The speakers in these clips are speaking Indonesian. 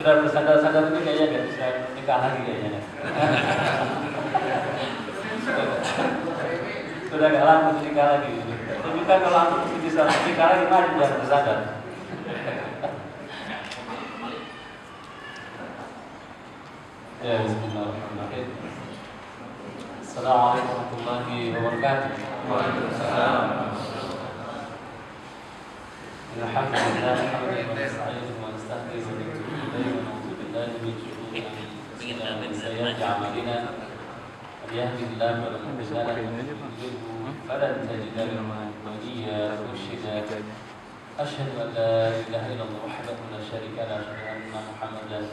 Sudah bersadar-sadar itu kayaknya nggak bisa nikah lagi kayaknya. Sudah nggak laku nikah lagi. Tapi kan kalau aku bisa nikah lagi, mari jangan bersadar. Ya, bismillahirrahmanirrahim. Assalamualaikum warahmatullahi wabarakatuh. Waalaikumsalam. Alhamdulillah, alhamdulillah, wa nasta'inuhu wa na'udzu billahi min shururi anfusina wa min sayyiati a'malina. Man yahdihillahu fala mudilla lahu wa man yudlil falan tajida lahu waliyyan murshida. Asyhadu an la ilaha illallah wahdahu la syarika lahu wa asyhadu anna Muhammadan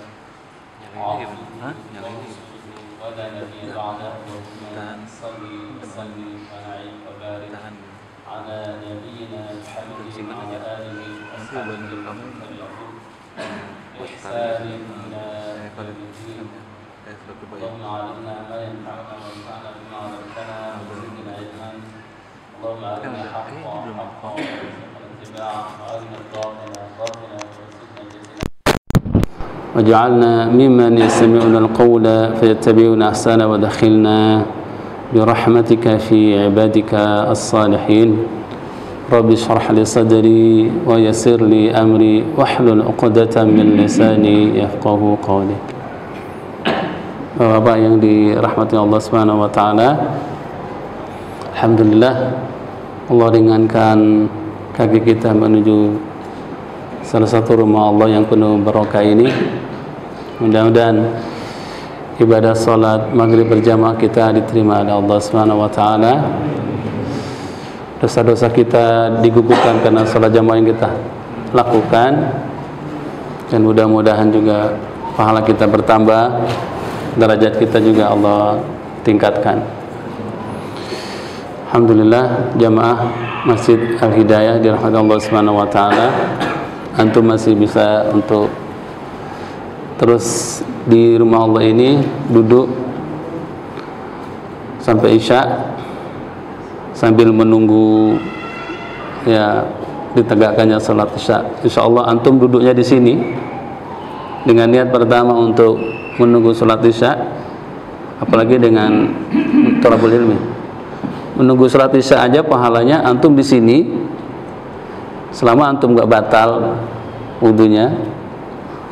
abduhu wa rasuluhu wa la nabiyya ba'dahu. Allahumma shalli wa sallim wa na'im wa barik ala nabiyyina Muhammadin wa ala alihi wa sahbihi wa man tabi'ahum bi ihsanin ila yaumiddin. Allahumma 'allimna ma yanfa'una wanfa'na bima 'allamtana wa zidna ilman. Allahumma arina al-haqqa haqqan warzuqna ittiba'ahu wa arina al-batila batilan warzuqna ijtinaba. Waj'alna mimman yastami'una al-qawla fayattabi'una ahsana wa dakhilna برحمتك في عبادك الصالحين. رب اشرح لي صدري ويسر لي أمري واحلل عقدة من لساني يفقهوا قولي. Bapak yang dirahmati Allah Subhanahu wa taala, alhamdulillah Allah ringankan kaki kita menuju salah satu rumah Allah yang penuh barokah ini. Mudah-mudahan ibadah salat maghrib berjamaah kita diterima oleh Allah Subhanahu wa taala. Dosa-dosa kita digugurkan karena salat jamaah yang kita lakukan, dan mudah-mudahan juga pahala kita bertambah, derajat kita juga Allah tingkatkan. Alhamdulillah, jamaah Masjid Al-Hidayah dirahmati Allah Subhanahu wa taala, antum masih bisa untuk terus di rumah Allah ini duduk sampai Isya sambil menunggu ya ditegakkannya salat Isya. Insyaallah antum duduknya di sini dengan niat pertama untuk menunggu salat Isya, apalagi dengan thalabul ilmi. Menunggu salat Isya aja pahalanya antum di sini selama antum enggak batal wudunya,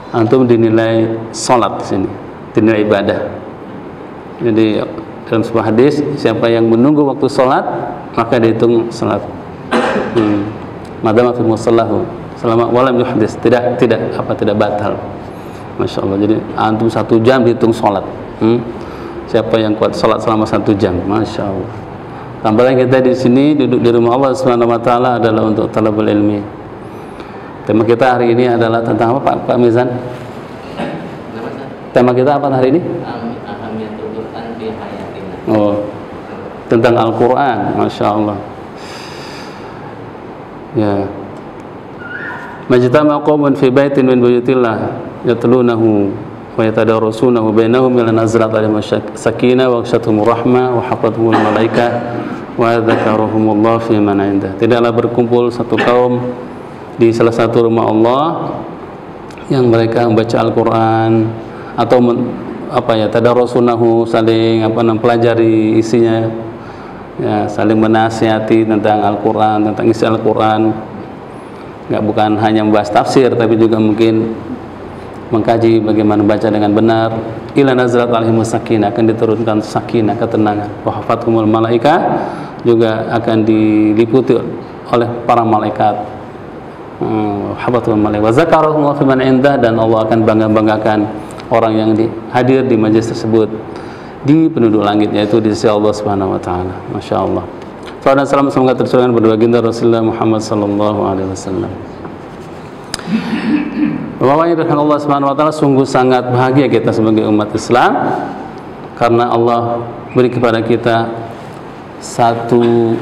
antum dinilai salat di sini, dinilai ibadah. Jadi dalam sebuah hadis, siapa yang menunggu waktu salat maka dihitung salat. Madama fi musallahu, selama walam yuhdits, tidak batal. Masya Allah. Jadi antum 1 jam dihitung salat. Siapa yang kuat salat selama 1 jam, masya Allah. Tambah lagi kita di sini duduk di rumah Allah Subhanahu wa taala adalah untuk talabul ilmi. Tema kita hari ini adalah tentang apa Pak Mizan? Tema kita apa hari ini? Oh, tentang Al-Quran, Masya Allah. Ya. Majtama qaumun fi baitin min buyutillah yatlunahu wa yatadarasunahu bainahum ila nazalat alaihim sakinah wa ghashiyatuhum rahmah wa hafathumul malaikah wa dzakaruhumullah fi man indah. Tidaklah berkumpul satu kaum di salah satu rumah Allah yang mereka membaca Al-Quran atau tadarasunahu, saling mempelajari isinya, ya, saling menasihati tentang Al-Quran, tentang isi Al-Quran. Bukan hanya membahas tafsir, tapi juga mungkin mengkaji bagaimana baca dengan benar. Ila nazalat alaihimus sakinah, akan diturunkan sakinah, ketenangan. Wa hafathumul malaikah, juga akan diliputi oleh para malaikat. Habatul malaik wa zakarahum fi man indah, dan Allah akan bangga-banggakan orang yang hadir di majelis tersebut di penduduk langit, yaitu di sisi Allah Subhanahu wa taala. Masya Allah. Salam dan salam semoga tercurahkan pada baginda Rasulullah Muhammad sallallahu alaihi wasallam. Bahwa Allah Subhanahu wa taala, sungguh sangat bahagia kita sebagai umat Islam karena Allah beri kepada kita satu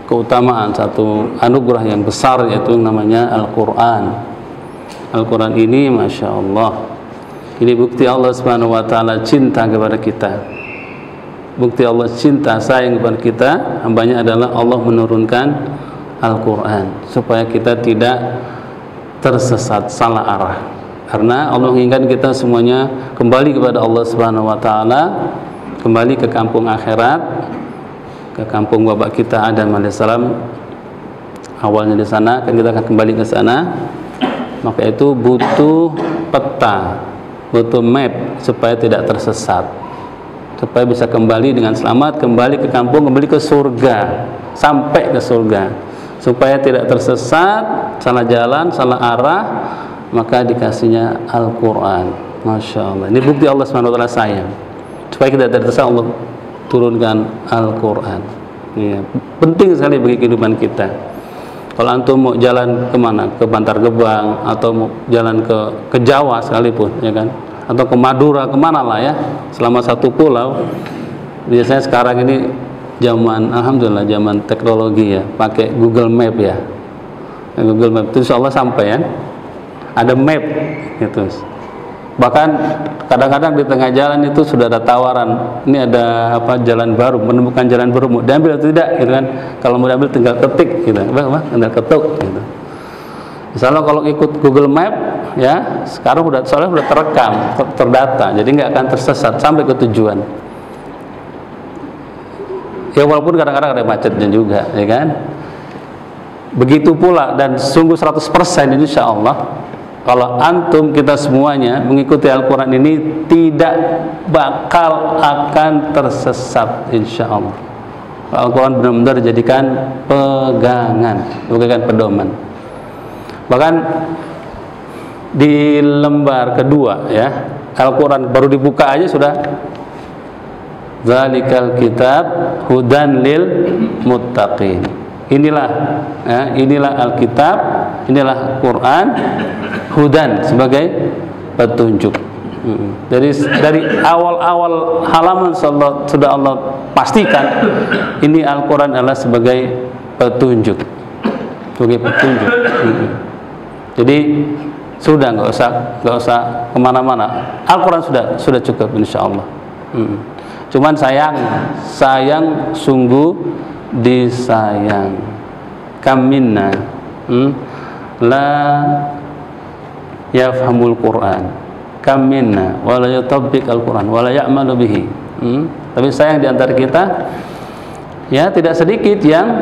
keutamaan, satu anugerah yang besar, yaitu namanya Al-Quran. Al-Quran ini Masya Allah, ini bukti Allah Subhanahu wa ta'ala cinta kepada kita. Bukti Allah cinta, sayang kepada kita hambanya adalah Allah menurunkan Al-Quran supaya kita tidak tersesat, salah arah. Karena Allah menginginkan kita semuanya kembali kepada Allah Subhanahu wa taala, kembali ke kampung akhirat, ke kampung bapak kita Adam alaihissalam. Awalnya di sana, kan kita akan kembali ke sana. Maka itu butuh peta, butuh map supaya tidak tersesat, supaya bisa kembali dengan selamat, kembali ke kampung, kembali ke surga, sampai ke surga, supaya tidak tersesat, salah jalan, salah arah. Maka dikasihnya Al-Quran. Masya Allah, ini bukti Allah SWT sayang, supaya kita tidak tersesat, Allah turunkan Al-Quran. Ya, penting sekali bagi kehidupan kita. Kalau antum mau jalan kemana, ke Bantar Gebang, atau mau jalan ke Jawa sekalipun, ya kan, atau ke Madura, kemana lah ya, selama satu pulau. Biasanya sekarang ini zaman, alhamdulillah, zaman teknologi ya, pakai Google Map ya. Google Map itu insya Allah sampai ya, ada map gitu. Bahkan kadang-kadang di tengah jalan itu sudah ada tawaran, ini ada apa, jalan baru, menemukan jalan baru, mau diambil atau tidak gitu kan. Kalau mau diambil tinggal ketik gitu, tinggal ketuk gitu. Misalnya kalau ikut Google Map ya, sekarang soalnya udah terekam, terdata, jadi nggak akan tersesat sampai ke tujuan. Ya walaupun kadang-kadang ada macetnya juga, ya kan. Begitu pula, dan sungguh 100% insya Allah, kalau antum, kita semuanya mengikuti Al-Quran ini tidak bakal akan tersesat insya Allah. Al-Quran benar-benar dijadikan pegangan, bukan pedoman. Bahkan di lembar kedua ya, Al-Quran baru dibuka aja sudah Zalikal kitab hudan lil muttaqin. Inilah ya, inilah Alkitab, inilah Quran, hudan sebagai petunjuk. Dari awal-awal halaman sudah Allah pastikan ini Al-Quran adalah sebagai petunjuk, sebagai petunjuk. Jadi sudah nggak usah kemana-mana. Al-Quran sudah cukup insya Allah. Cuman sayang sungguh disayang. Kam minna la yafhamul Quran, kam minna wa la yutabbiq al-Quran wa la ya'malu bihi. Tapi sayang di antara kita ya, tidak sedikit yang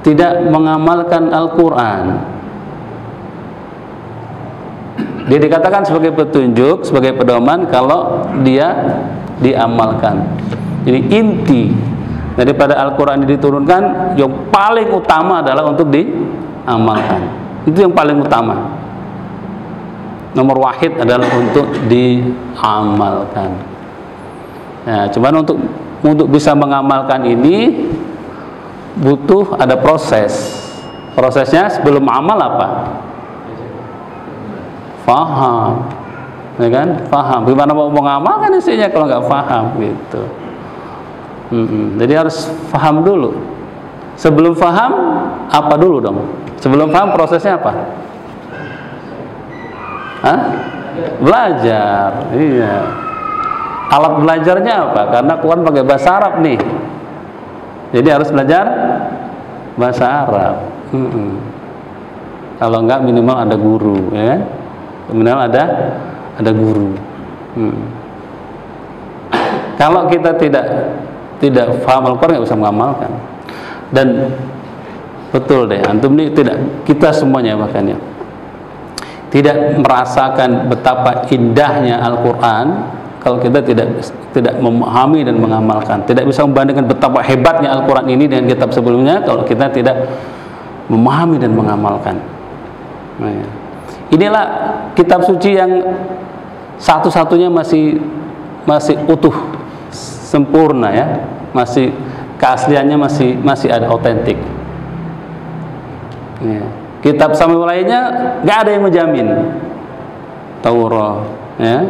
tidak mengamalkan Al-Quran. Dia dikatakan sebagai petunjuk, sebagai pedoman kalau dia diamalkan. Jadi inti daripada Al-Quran diturunkan yang paling utama adalah untuk diamalkan. Itu yang paling utama. Nomor wahid adalah untuk diamalkan. Nah, cuman untuk bisa mengamalkan ini butuh ada proses. Prosesnya sebelum amal apa? Faham, ya kan? Faham. Gimana mau mengamalkan isinya kalau nggak faham gitu. Jadi harus faham dulu. Sebelum faham apa dulu dong? Sebelum faham prosesnya apa? Hah? Belajar. Iya. Alat belajarnya apa? Karena Quran pakai bahasa Arab nih. Jadi harus belajar bahasa Arab. Kalau enggak minimal ada guru, ya kan? Minimal ada guru. Kalau kita tidak paham Al-Quran, nggak bisa mengamalkan. Dan betul deh, antum ini kita semuanya makanya tidak merasakan betapa indahnya Al-Quran kalau kita tidak memahami dan mengamalkan. Tidak bisa membandingkan betapa hebatnya Al-Quran ini dengan kitab sebelumnya kalau kita tidak memahami dan mengamalkan. Nah, ya. Inilah kitab suci yang satu-satunya masih utuh, sempurna ya, masih keasliannya masih ada otentik. Ya. Kitab Samuel lainnya nggak ada yang menjamin. Taurat, ya,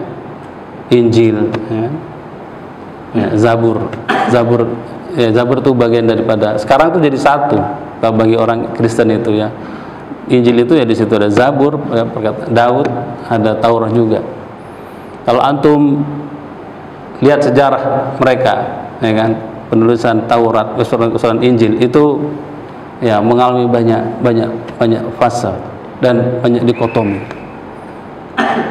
Injil, ya, Zabur itu bagian daripada. Sekarang itu jadi satu bagi orang Kristen itu ya. Injil itu ya di situ ada Zabur, ya, Daud, ada Taurat juga. Kalau antum lihat sejarah mereka, ya kan, penulisan Taurat, usulan Injil itu ya mengalami banyak fase dan banyak dikotomi.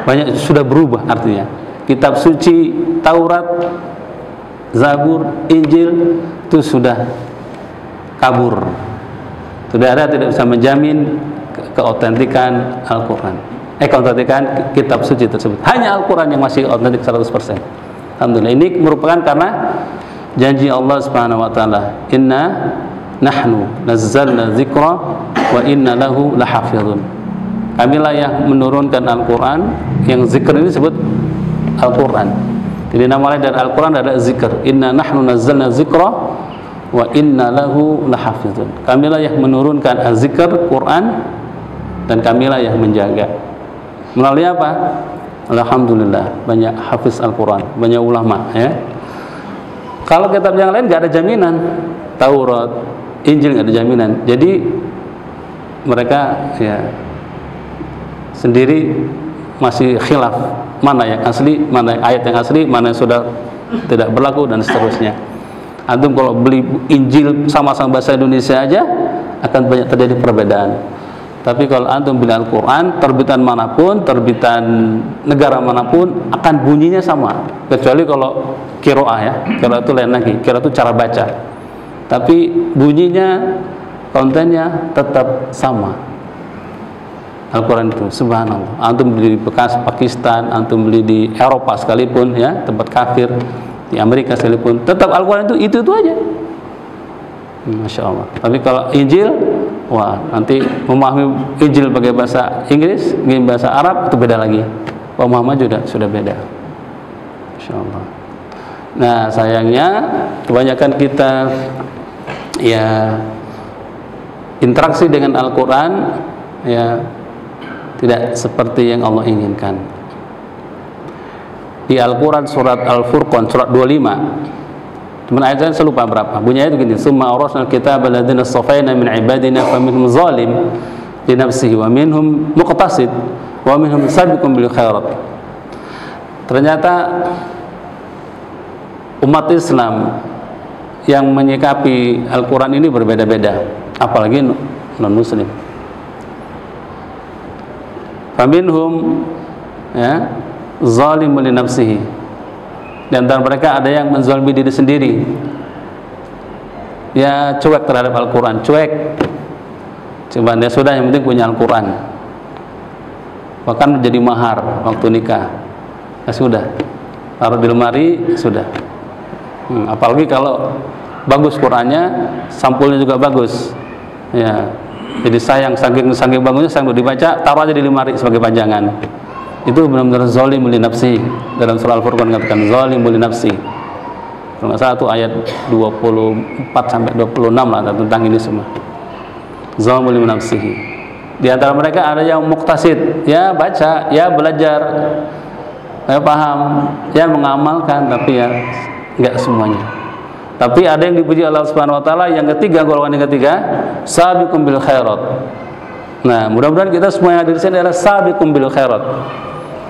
banyak sudah berubah artinya. Kitab suci Taurat, Zabur, Injil itu sudah kabur. Sudah ada, tidak bisa menjamin keautentikan Al-Quran, keautentikan kitab suci tersebut. Hanya Al-Quran yang masih autentik 100%. Alhamdulillah. Ini merupakan karena janji Allah Subhanahu wa taala, "Inna nahnu nazzalna dzikra wa inna lahu lahafizun." Kamilah yang menurunkan Al-Quran, yang zikr ini disebut Al-Quran. Jadi nama lain dari Al-Quran adalah zikr. Inna nahnu nazzalna dzikra wa inna lahu lahafizun. Kamilah yang menurunkan az-zikr, Quran, dan kamilah yang menjaga. Melalui apa? Alhamdulillah, banyak hafiz Al-Quran, banyak ulama, ya. Kalau kitab yang lain nggak ada jaminan, Taurat, Injil nggak ada jaminan. Jadi mereka ya sendiri masih khilaf, mana yang asli, mana yang ayat yang asli, mana yang sudah tidak berlaku, dan seterusnya. Antum kalau beli Injil sama-sama bahasa Indonesia aja akan banyak terjadi perbedaan. Tapi kalau antum beli Al-Quran, terbitan manapun, terbitan negara manapun, akan bunyinya sama. Kecuali kalau qiraah, ya, qiraah itu lain lagi. Qiraah itu cara baca. Tapi bunyinya, kontennya tetap sama. Al-Quran itu, subhanallah. Antum beli di bekas Pakistan, antum beli di Eropa sekalipun, ya, tempat kafir, di Amerika sekalipun, tetap Al-Quran itu aja. Masya Allah. Tapi kalau Injil, wah, nanti memahami Injil pakai bahasa Inggris, bahasa Arab, itu beda lagi. Pemahaman juga sudah beda. Masya Allah. Nah, sayangnya kebanyakan kita ya interaksi dengan Al-Quran ya tidak seperti yang Allah inginkan. Di Al-Quran surat Al-Furqan surat 25, teman ayatnya saya lupa berapa. Bunyinya itu gini, "Summa awrasnal kitaba alladziina istafaina min ibadina faminhum zalim li nafsihi wa minhum muqtasid wa minhum sabiqun bil khairat." Ternyata umat Islam yang menyikapi Al-Quran ini berbeda-beda, apalagi non-muslim. Faminhum ya zalimun li nafsihi. Di antara mereka ada yang menzalimi diri sendiri. Ya cuek terhadap Al-Quran, cuek. Coba dia sudah, yang penting punya Al-Quran. Bahkan menjadi mahar waktu nikah. Ya sudah, taruh di lemari, sudah. Apalagi kalau bagus Qurannya, sampulnya juga bagus. Ya, jadi sayang, saking bagusnya, sayang dibaca, taruh aja di lemari sebagai panjangan. Itu benar-benar zalim li nafsi. Dalam surah Al-Furqan katakan zalim li nafsi. Kalau nggak salah itu ayat 24 sampai 26 lah tentang ini semua. Zalim li nafsihi. Di antara mereka ada yang muqtasid, ya baca, ya belajar, ya paham, ya mengamalkan, tapi ya nggak semuanya. Tapi ada yang dipuji Allah Subhanahu wa taala, yang ketiga, golongan yang ketiga, sabiqum bil khairat. Nah, mudah-mudahan kita semua yang ada di sini adalah sabiqum bil khairat.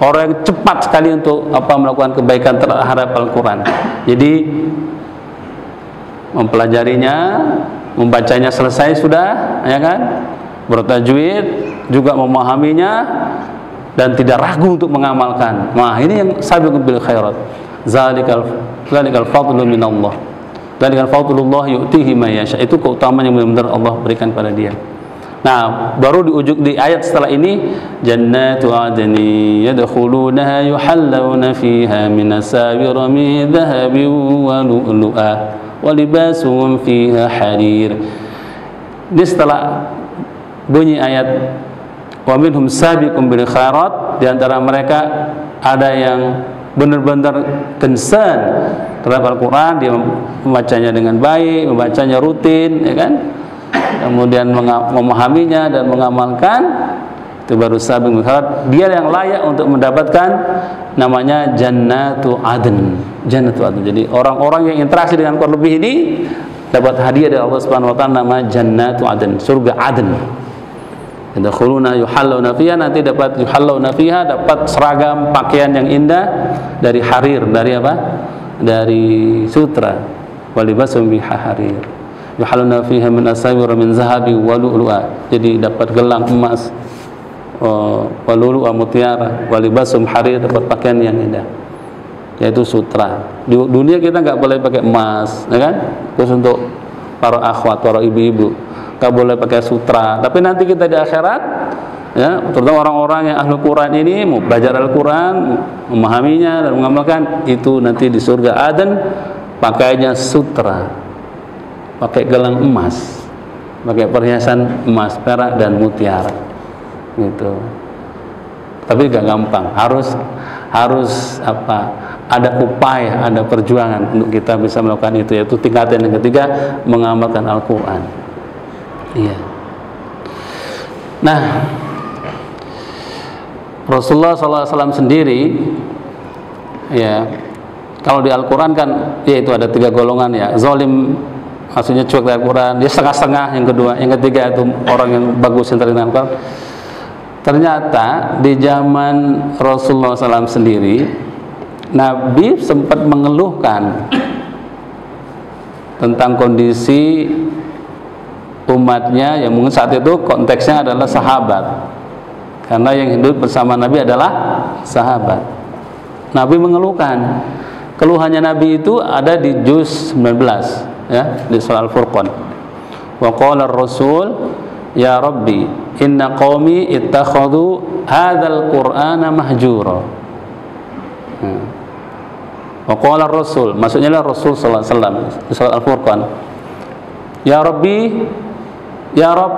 Orang yang cepat sekali untuk melakukan kebaikan terhadap Al-Quran. Jadi mempelajarinya, membacanya selesai sudah, ya kan? Bertajwid, juga memahaminya dan tidak ragu untuk mengamalkan. Nah, ini yang sabiqun bil khairat. Zalikal fadlu minallah. Zalikal fadlullah yu'tihi may yasha. Itu keutamaan yang benar-benar Allah berikan pada dia. Nah, baru di ayat setelah ini, jannatu adni yadkhulunaha yuhallawna fiha min asawira min dhahabin wa lu'lu'a wa libasuhum fiha harir. Ini setelah bunyi ayat wa minhum sabiqun bil khairat, di antara mereka ada yang benar-benar concern terhadap Al-Quran, dia membacanya dengan baik, membacanya rutin, ya kan? Kemudian memahaminya dan mengamalkan, itu baru sabiqun bil khairat. Dia yang layak untuk mendapatkan namanya jannatu adn. Jannatu adn. Jadi orang-orang yang interaksi dengan Quran lebih ini dapat hadiah dari Allah Subhanahu wa taala, nama jannatu adn, surga adn. Yadkhuluna yuhallawna fiha, nanti dapat yuhallawna fiha, dapat seragam pakaian yang indah dari harir, dari apa? Dari sutra. Walibasum biha harir. Yuhallawna fiha min asawir min zahabi wa lu'lu'a. Jadi dapat gelang emas, walulu wa mutiara walibasum harir, dapat pakaian yang indah, yaitu sutra. Di dunia kita nggak boleh pakai emas, ya kan? Khusus untuk para akhwat, para ibu-ibu, nggak boleh pakai sutra. Tapi nanti kita di akhirat, ya, terutama orang-orang yang ahli Quran ini mau belajar Al-Quran, memahaminya dan mengamalkan, itu nanti di surga Aden pakainya sutra, pakai gelang emas, pakai perhiasan emas, perak dan mutiara, gitu. Tapi gak gampang, harus apa? Ada upaya, ada perjuangan untuk kita bisa melakukan itu, yaitu tingkatan yang ketiga, mengamalkan Al-Quran. Iya. Nah, Rasulullah SAW sendiri, ya, kalau di Al-Quran kan, ya itu ada 3 golongan, ya. Zalim, maksudnya cuek dari Al-Quran, dia setengah-setengah. Yang kedua, yang ketiga itu orang yang bagus yang terkenal Al-Quran. Ternyata di zaman Rasulullah SAW sendiri, Nabi sempat mengeluhkan tentang kondisi umatnya, yang mungkin saat itu konteksnya adalah sahabat, karena yang hidup bersama Nabi adalah sahabat. Nabi mengeluhkan. Keluhannya Nabi itu ada di juz 19, ya, di surah Al-Furqan. Wa qala ar-rasul ya rabbi inna qaumi ittakhadhu hadzal qur'ana mahjura. Wa qala ar-rasul, maksudnya adalah Rasul sallallahu alaihi wasallam di surah Al-Furqan. Ya rabbi, ya Rabb,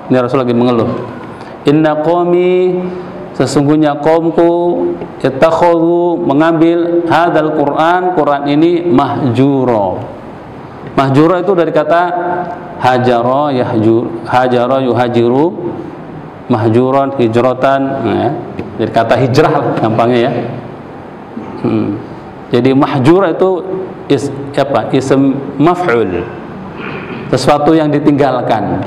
ini Rasul lagi mengeluh. Inna qaumi, sesungguhnya kaumku, ittakhadhu, mengambil hadzal Quran, Quran ini mahjura. Mahjura itu dari kata hajara yuhajiru, mahjuran hijratan, ya. Dari kata hijrah lah, gampangnya, ya. Jadi mahjura itu ism maf'ul, sesuatu yang ditinggalkan,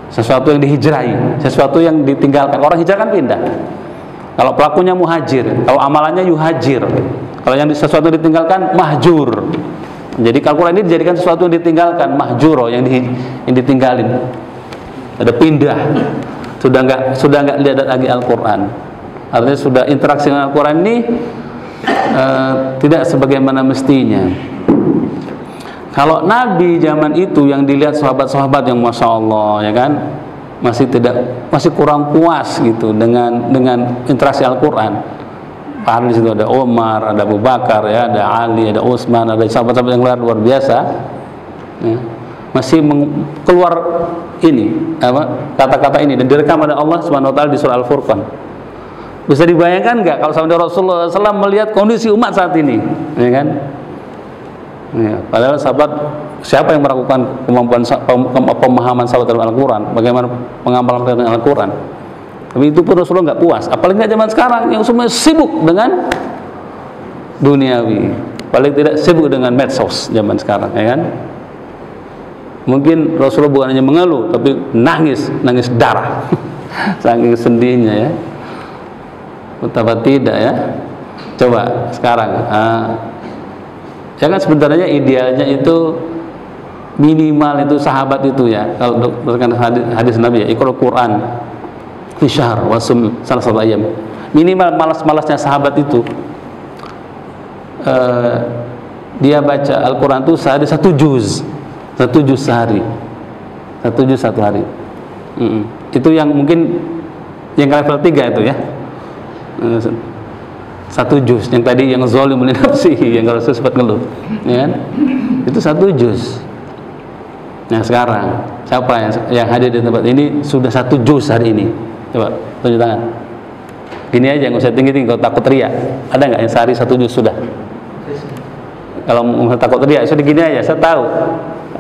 sesuatu yang dihijrahi, sesuatu yang ditinggalkan. Orang hijrah kan pindah. Kalau pelakunya muhajir, kalau amalannya yuhajir. Kalau yang sesuatu ditinggalkan, mahjur. Jadi Al-Quran ini dijadikan sesuatu yang ditinggalkan, mahjuro, yang ditinggalin. Ada pindah. Sudah nggak lihat lagi Al-Quran. Artinya sudah interaksi dengan Al-Quran ini tidak sebagaimana mestinya. Kalau Nabi zaman itu yang dilihat sahabat-sahabat yang masya Allah, ya kan, masih kurang puas gitu dengan interaksi Al-Quran. Padahal di situ ada Umar, ada Abu Bakar, ya, ada Ali, ada Utsman, ada sahabat-sahabat yang luar biasa. Ya. Masih keluar ini kata-kata ini dan direkam oleh Allah Subhanahu wa taala di surah Al-Furqan. Bisa dibayangkan nggak kalau sampai Rasulullah SAW melihat kondisi umat saat ini, ya kan? Ya, padahal sahabat, siapa yang meragukan kemampuan pemahaman sahabat dalam Al-Quran, bagaimana pengamalan dengan Al-Quran? Tapi itu pun Rasulullah nggak puas. Apalagi nggak zaman sekarang yang semua sibuk dengan duniawi, paling tidak sibuk dengan medsos zaman sekarang, ya kan? Mungkin Rasulullah bukan hanya mengeluh, tapi nangis darah, saking sedihnya, ya. Betapa tidak, ya. Coba sekarang, ya kan sebenarnya idealnya itu minimal itu sahabat itu, ya. Kalau berdasarkan hadis Nabi, ya, Iqra'ul Quran fi syahr wasum salah satu ayam. Minimal malas-malasnya sahabat itu, dia baca Al-Quran itu sehari 1 juz sehari, 1 juz 1 hari. Itu yang mungkin yang level 3 itu, ya, 1 juz. Yang tadi yang zalimul li nafsihi, yang Rasul sempat ngeluh, ya kan? Itu 1 juz. Nah sekarang siapa yang hadir di tempat ini sudah 1 juz hari ini? Coba tunjuk tangan. Gini aja, nggak usah tinggi-tinggi, kalau takut teriak. Ada nggak yang sehari 1 juz sudah? Kalau nggak takut teriak, sudah gini aja. Saya tahu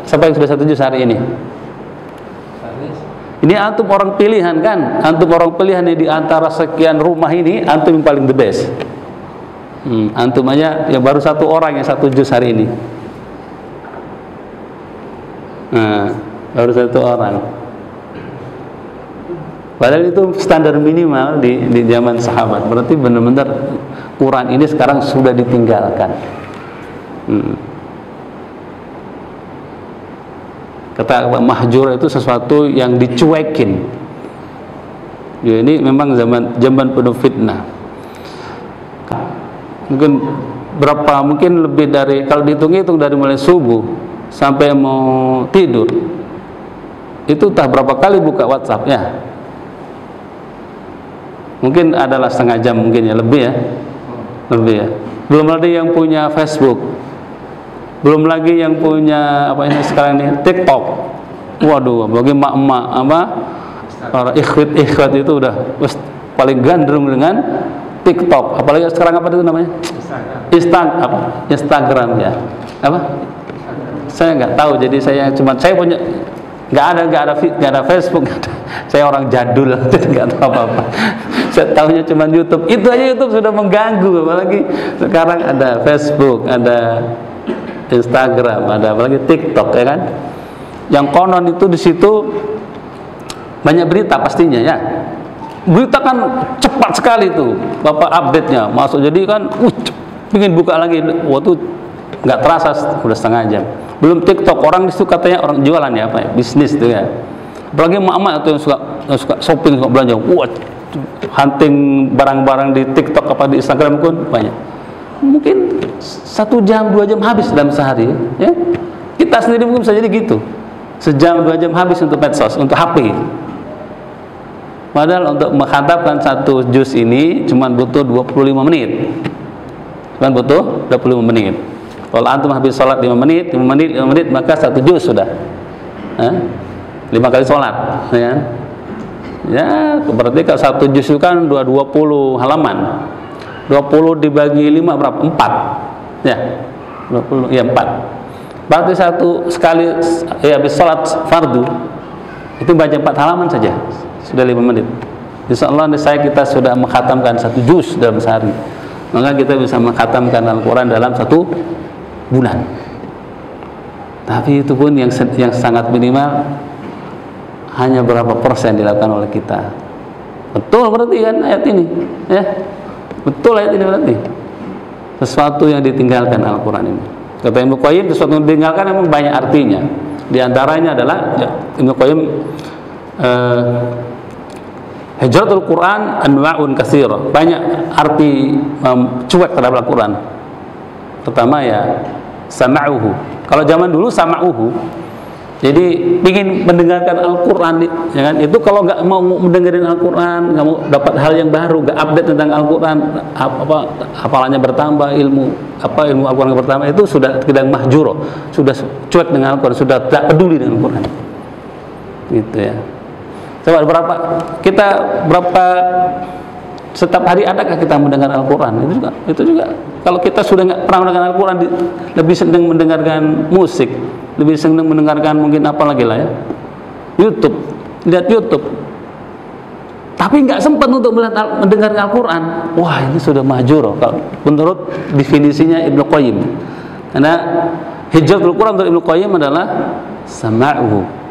siapa yang sudah 1 juz hari ini. Ini antum orang pilihan, kan? Antum orang pilihan di antara sekian rumah ini, antum yang paling the best. Antum aja ya baru 1 orang yang 1 juz hari ini. Nah, baru 1 orang. Padahal itu standar minimal di zaman sahabat. Berarti benar-benar Quran ini sekarang sudah ditinggalkan. Kata mahjur itu sesuatu yang dicuekin. Ya, ini memang zaman penuh fitnah. Mungkin lebih dari, kalau dihitung-hitung dari mulai subuh sampai mau tidur itu entah berapa kali buka WhatsApp ya. Mungkin adalah setengah jam, mungkin ya, lebih ya. Belum lagi yang punya Facebook, belum lagi yang punya apa ini sekarang ini, TikTok. Waduh, bagi mak-mak para ikhwat itu udah paling gandrung dengan TikTok. Apalagi sekarang apa itu namanya? Instagram ya. Apa? Saya nggak tahu. Jadi saya punya nggak ada Facebook. Saya orang jadul, jadi nggak tahu apa-apa. Saya tahunya cuma YouTube. Itu aja YouTube sudah mengganggu. Apalagi sekarang ada Facebook, ada Instagram, ada apalagi TikTok ya kan? Yang konon itu di situ banyak berita pastinya ya. Berita kan cepat sekali tuh Bapak update-nya masuk, jadi kan ingin buka lagi waktu nggak terasa udah setengah jam. Belum TikTok, orang itu katanya orang jualan ya, apa ya, bisnis tuh ya. Apalagi emak-emak itu yang suka shopping, suka belanja, hunting barang-barang di TikTok apa di Instagram pun banyak. Mungkin 1 jam 2 jam habis dalam sehari ya. Kita sendiri mungkin bisa jadi gitu, 1 jam 2 jam habis untuk medsos, untuk HP. Padahal untuk menghantamkan 1 juz ini cuma butuh 25 menit. Butuh 25 menit. Kalau antum habis sholat 5 menit, maka 1 juz sudah. 5 kali sholat, ya kan? Ya, berarti kalau 1 juz itu kan 20 halaman. 20 dibagi 5 berapa? 4. Ya. 20 ya 4. Berarti sekali habis sholat fardu itu baca 4 halaman saja. Sudah 5 menit. Insyaallah kita sudah mengkhatamkan 1 juz dalam sehari. Maka kita bisa mengkhatamkan Al-Quran dalam 1 bulan. Tapi itu pun yang sangat minimal, hanya berapa persen dilakukan oleh kita. Betul berarti kan ayat ini ya? Betul ayat ini berarti sesuatu yang ditinggalkan Al-Quran ini. Kata Ibnu Qayyim, sesuatu yang ditinggalkan memang banyak artinya. Di antaranya adalah Ibnu Qayyim, hijratul Quran anwa'un katsirah, banyak arti cuek terhadap Al-Quran. Pertama ya sama'uhu. Kalau zaman dulu sama'uhu, jadi ingin mendengarkan Al-Quran ya kan? Itu kalau nggak mau mendengarin Al-Quran, nggak mau dapat hal yang baru, nggak update tentang Al-Quran, hafalannya bertambah, ilmu Al-Quran bertambah, itu sudah tidak mahjur, sudah cuek dengan Al-Quran, sudah tidak peduli dengan Al-Quran gitu ya. Coba berapa setiap hari adakah kita mendengar Al-Quran? Itu juga kalau kita sudah nggak pernah mendengar Al-Quran, lebih senang mendengarkan musik, lebih senang mendengarkan mungkin apa lagi lah ya, lihat YouTube, tapi nggak sempat untuk mendengar Al-Quran. Wah, ini sudah mahjur kalau menurut definisinya Ibnu Qayyim. Karena hijratul Quran menurut Ibnu Qayyim adalah sama'uhu.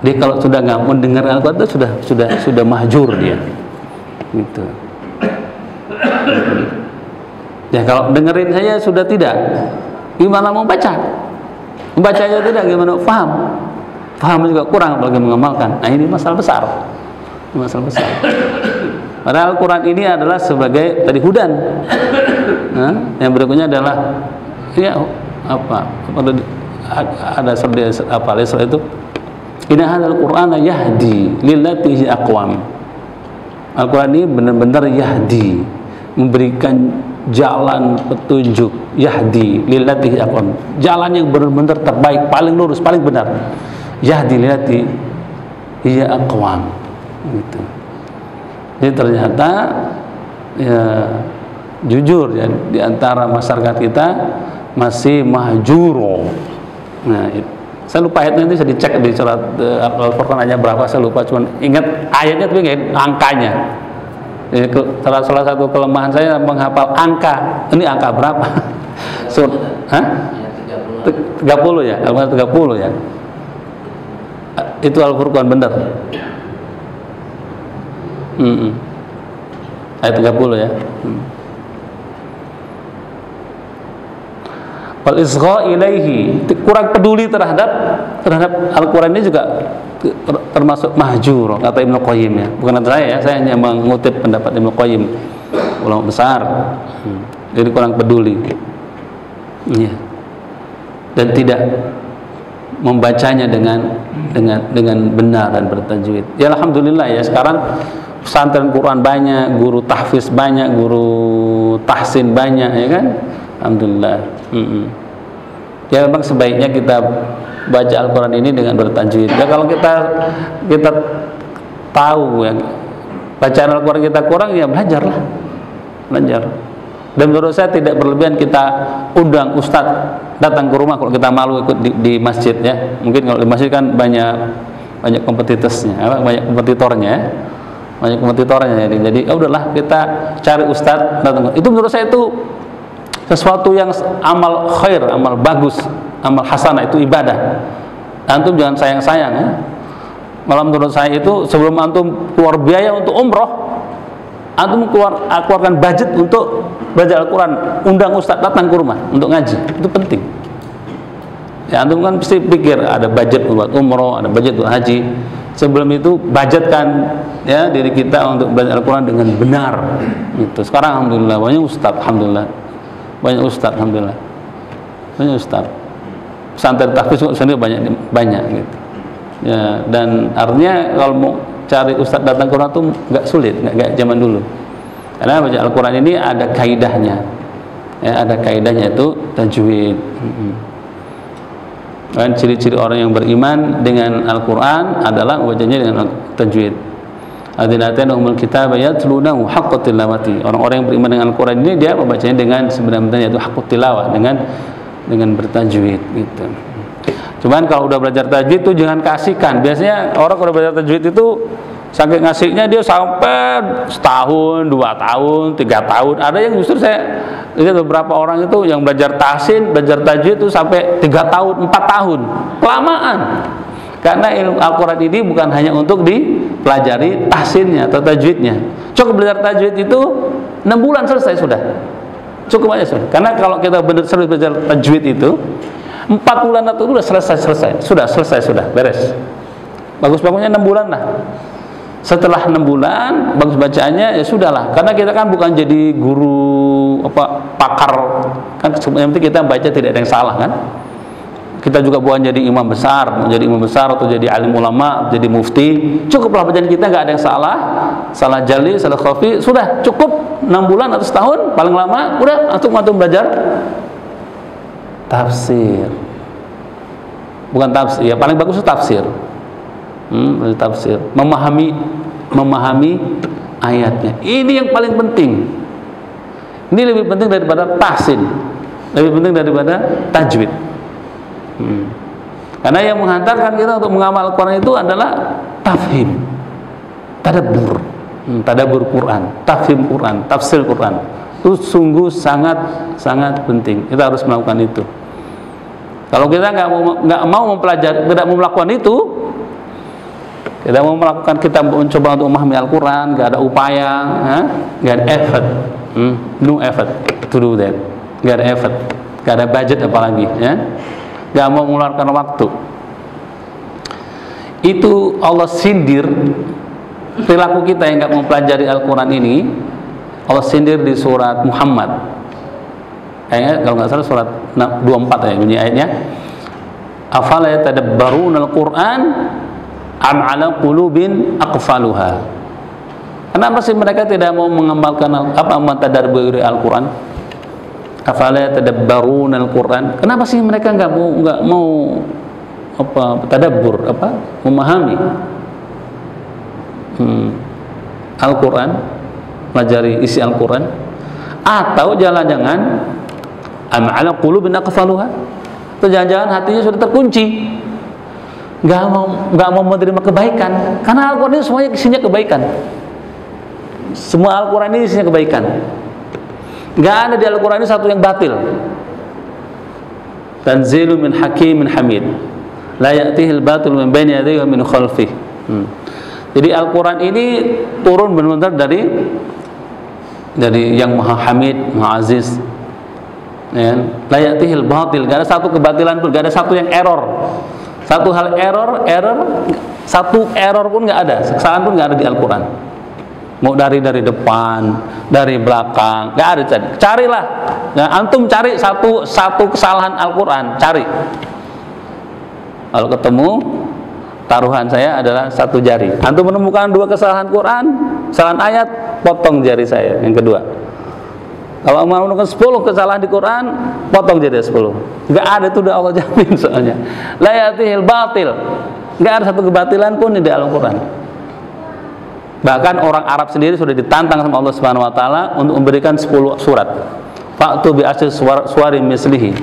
Dia kalau sudah nggak mendengar Al-Quran itu sudah mahjur dia, gitu. Ya kalau dengerin saya sudah tidak, gimana mau baca? Membacanya tidak, gimana paham juga kurang, apalagi mengamalkan. Nah, ini masalah besar. Padahal Al-Quran ini adalah sebagai tadi hudan. Nah, yang berikutnya adalah ya ada surah itu. Inna hadzal Qur'ana yahdi lillati hi aqwam. Al-Quran ini benar-benar yahdi, memberikan jalan petunjuk, yahdi lillati hi aqwam, jalan yang benar-benar terbaik, paling lurus, paling benar. Yahdi lillati hi aqwam gitu. Jadi ternyata ya jujur ya, di antara masyarakat kita masih mahjuro. Nah, saya lupa ayatnya, nanti saya dicek di surat Al-Furqan ayatnya berapa, saya lupa, cuma ingat ayatnya tapi ingat angkanya. Jadi, salah satu kelemahan saya menghafal angka. Ini angka berapa? 30 ya, Al-Furqan 30 ya. Itu Al-Furqan benar. Ayat 30 ya. Wal isgha ilaihi, kurang peduli terhadap Al-Quran ini juga termasuk mahjur kata Ibnu Qayyim ya. Bukan kata saya hanya mengutip pendapat Ibnu Qayyim, ulama besar. Jadi kurang peduli. Ya. Dan tidak membacanya dengan benar dan bertajwid. Ya alhamdulillah ya, sekarang pesantren Quran banyak, guru tahfiz banyak, guru tahsin banyak, ya kan? Alhamdulillah. Ya memang sebaiknya kita baca Al-Quran ini dengan bertajwid. Ya kalau kita tahu ya bacaan Al-Quran kita kurang, ya belajarlah, belajar. Dan menurut saya tidak berlebihan kita undang ustadz datang ke rumah kalau kita malu ikut di masjid ya. Mungkin kalau di masjid kan banyak kompetitornya, banyak kompetitornya. Jadi udahlah kita cari ustadz datang. Itu menurut saya itu sesuatu yang amal khair, amal bagus, amal hasanah, itu ibadah. Antum jangan sayang-sayang ya. Malah menurut saya itu sebelum antum keluar biaya untuk umroh, antum keluarkan budget untuk belajar Al-Quran, undang ustaz datang ke rumah untuk ngaji, itu penting. Ya antum kan pasti pikir ada budget buat umroh, ada budget buat haji. Sebelum itu budgetkan ya diri kita untuk belajar Al-Quran dengan benar. Itu sekarang alhamdulillah banyak ustaz, alhamdulillah. Banyak ustaz, alhamdulillah. Banyak ustaz. Pesantren tahfiz sendiri banyak gitu. Ya, dan artinya kalau mau cari ustaz datang ke rumah itu nggak sulit, nggak zaman dulu. Karena baca Al-Quran ini ada kaidahnya. Ya, ada kaidahnya itu tajwid. Dan ciri-ciri orang yang beriman dengan Al-Quran adalah membacanya dengan tajwid. Alladzina atainahumul kitaba yatlunahu haqqa tilawati. Orang-orang yang beriman dengan Al-Quran ini dia membacanya dengan sebenarnya itu haqqut tilawah, dengan bertajwid gitu. Cuman kalau udah belajar tajwid itu jangan kasihkan. Biasanya orang kalau belajar tajwid itu saking ngasihnya dia sampai setahun, 2 tahun, 3 tahun. Ada yang justru saya lihat beberapa orang itu yang belajar tahsin, belajar tajwid itu sampai 3 tahun, 4 tahun. Kelamaan. Karena ilmu Al-Quran ini bukan hanya untuk dipelajari tahsinnya atau tajwidnya. Cukup belajar tajwid itu 6 bulan selesai sudah. Cukup aja sudah. Karena kalau kita benar serius belajar tajwid itu 4 bulan atau sudah selesai. Sudah beres. Bagus-bagusnya 6 bulan lah. Setelah 6 bulan bagus bacaannya ya sudahlah. Karena kita kan bukan jadi guru pakar kan, yang penting kita baca tidak ada yang salah kan. Kita juga bukan jadi imam besar, atau jadi alim ulama, jadi mufti. Cukuplah bacaan kita nggak ada yang salah jali, salah khafi, sudah cukup 6 bulan atau setahun paling lama, udah antum belajar tafsir. Bukan tafsir, ya paling bagus itu tafsir. Tafsir, memahami ayatnya. Ini yang paling penting. Ini lebih penting daripada tahsin, lebih penting daripada tajwid. Karena yang menghantarkan kita untuk mengamal Al-Quran itu adalah tafhim, tadabbur Quran, tafhim Quran, tafsir Quran. Itu sungguh sangat penting. Kita harus melakukan itu. Kalau kita nggak mau mempelajari, tidak mau melakukan itu, kita mau melakukan, kita mencoba untuk memahami Al-Quran, nggak ada upaya, nggak ada effort, no effort to do that, nggak ada effort, nggak ada budget apalagi, ya. Gak mau mengeluarkan waktu. Itu Allah sindir perilaku kita yang gak mau pelajari Al-Quran ini. Allah sindir di surat Muhammad. Kayaknya kalau nggak salah surat 24 ya bunyi ayatnya. Afala yatadabbaruna al-Quran am ala qulubin aqfaluha. Kenapa sih mereka tidak mau mengamalkan mentadabburi Al-Quran? Afala yatadabbaruna al-Quran. Kenapa sih mereka nggak mau tadabbur, memahami Al-Quran, pelajari isi Al-Quran? Atau jangan-jangan am ala qulubin aqfaluha, atau jangan-jangan hatinya sudah terkunci, nggak mau menerima kebaikan? Karena Al-Quran ini semuanya isinya kebaikan. Semua Al-Quran ini isinya kebaikan. Nggak ada di Al-Quran ini satu yang batil. Tanzilu min hakimin hamid, la ya'tihil batil min baini yadayhi wa min khalfih. Jadi Al-Quran ini turun benar-benar dari yang Maha Hamid, Maha Aziz. Ya, la ya'tihil batil, nggak ada satu kebatilan pun, nggak ada satu yang error. Satu hal satu error pun nggak ada, kesalahan pun nggak ada di Al-Quran. Mau dari depan, dari belakang, nggak ada. Carilah, nah, antum cari satu kesalahan Al-Quran, cari. Kalau ketemu, taruhan saya adalah 1 jari. Antum menemukan 2 kesalahan Quran, kesalahan ayat, potong jari saya yang kedua. Kalau menemukan 10 kesalahan di Quran, potong jari 10. Nggak ada, itu udah Allah jamin soalnya. La yatihil batil. Nggak ada satu kebatilan pun di dalam Quran. Bahkan orang Arab sendiri sudah ditantang sama Allah Subhanahu wa taala untuk memberikan 10 surat. Fa'tu bi asyri suwarin mislihi.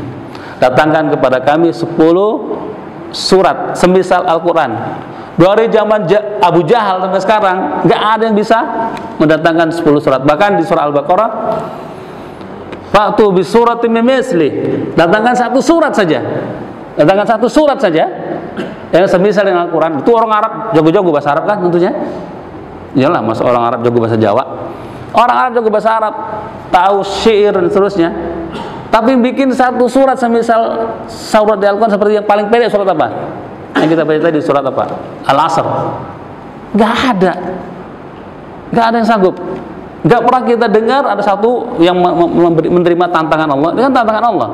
Datangkan kepada kami 10 surat semisal Al-Quran. Dari zaman Abu Jahal sampai sekarang nggak ada yang bisa mendatangkan 10 surat. Bahkan di surah Al-Baqarah, fa'tu bi suratin mimithli. Datangkan 1 surat saja. Datangkan 1 surat saja yang semisal dengan Al-Quran. Itu orang Arab jago-jago bahasa Arab kan tentunya. Iyalah, masa orang Arab jago bahasa Jawa. Orang Arab jago bahasa Arab, tahu syair dan seterusnya. Tapi bikin 1 surat semisal surat di Al-Quran seperti yang paling pendek surat apa? Yang kita baca tadi surat apa? Al-Asr. Gak ada. Gak ada yang sanggup. Gak pernah kita dengar ada satu yang menerima tantangan Allah. Ini kan tantangan Allah.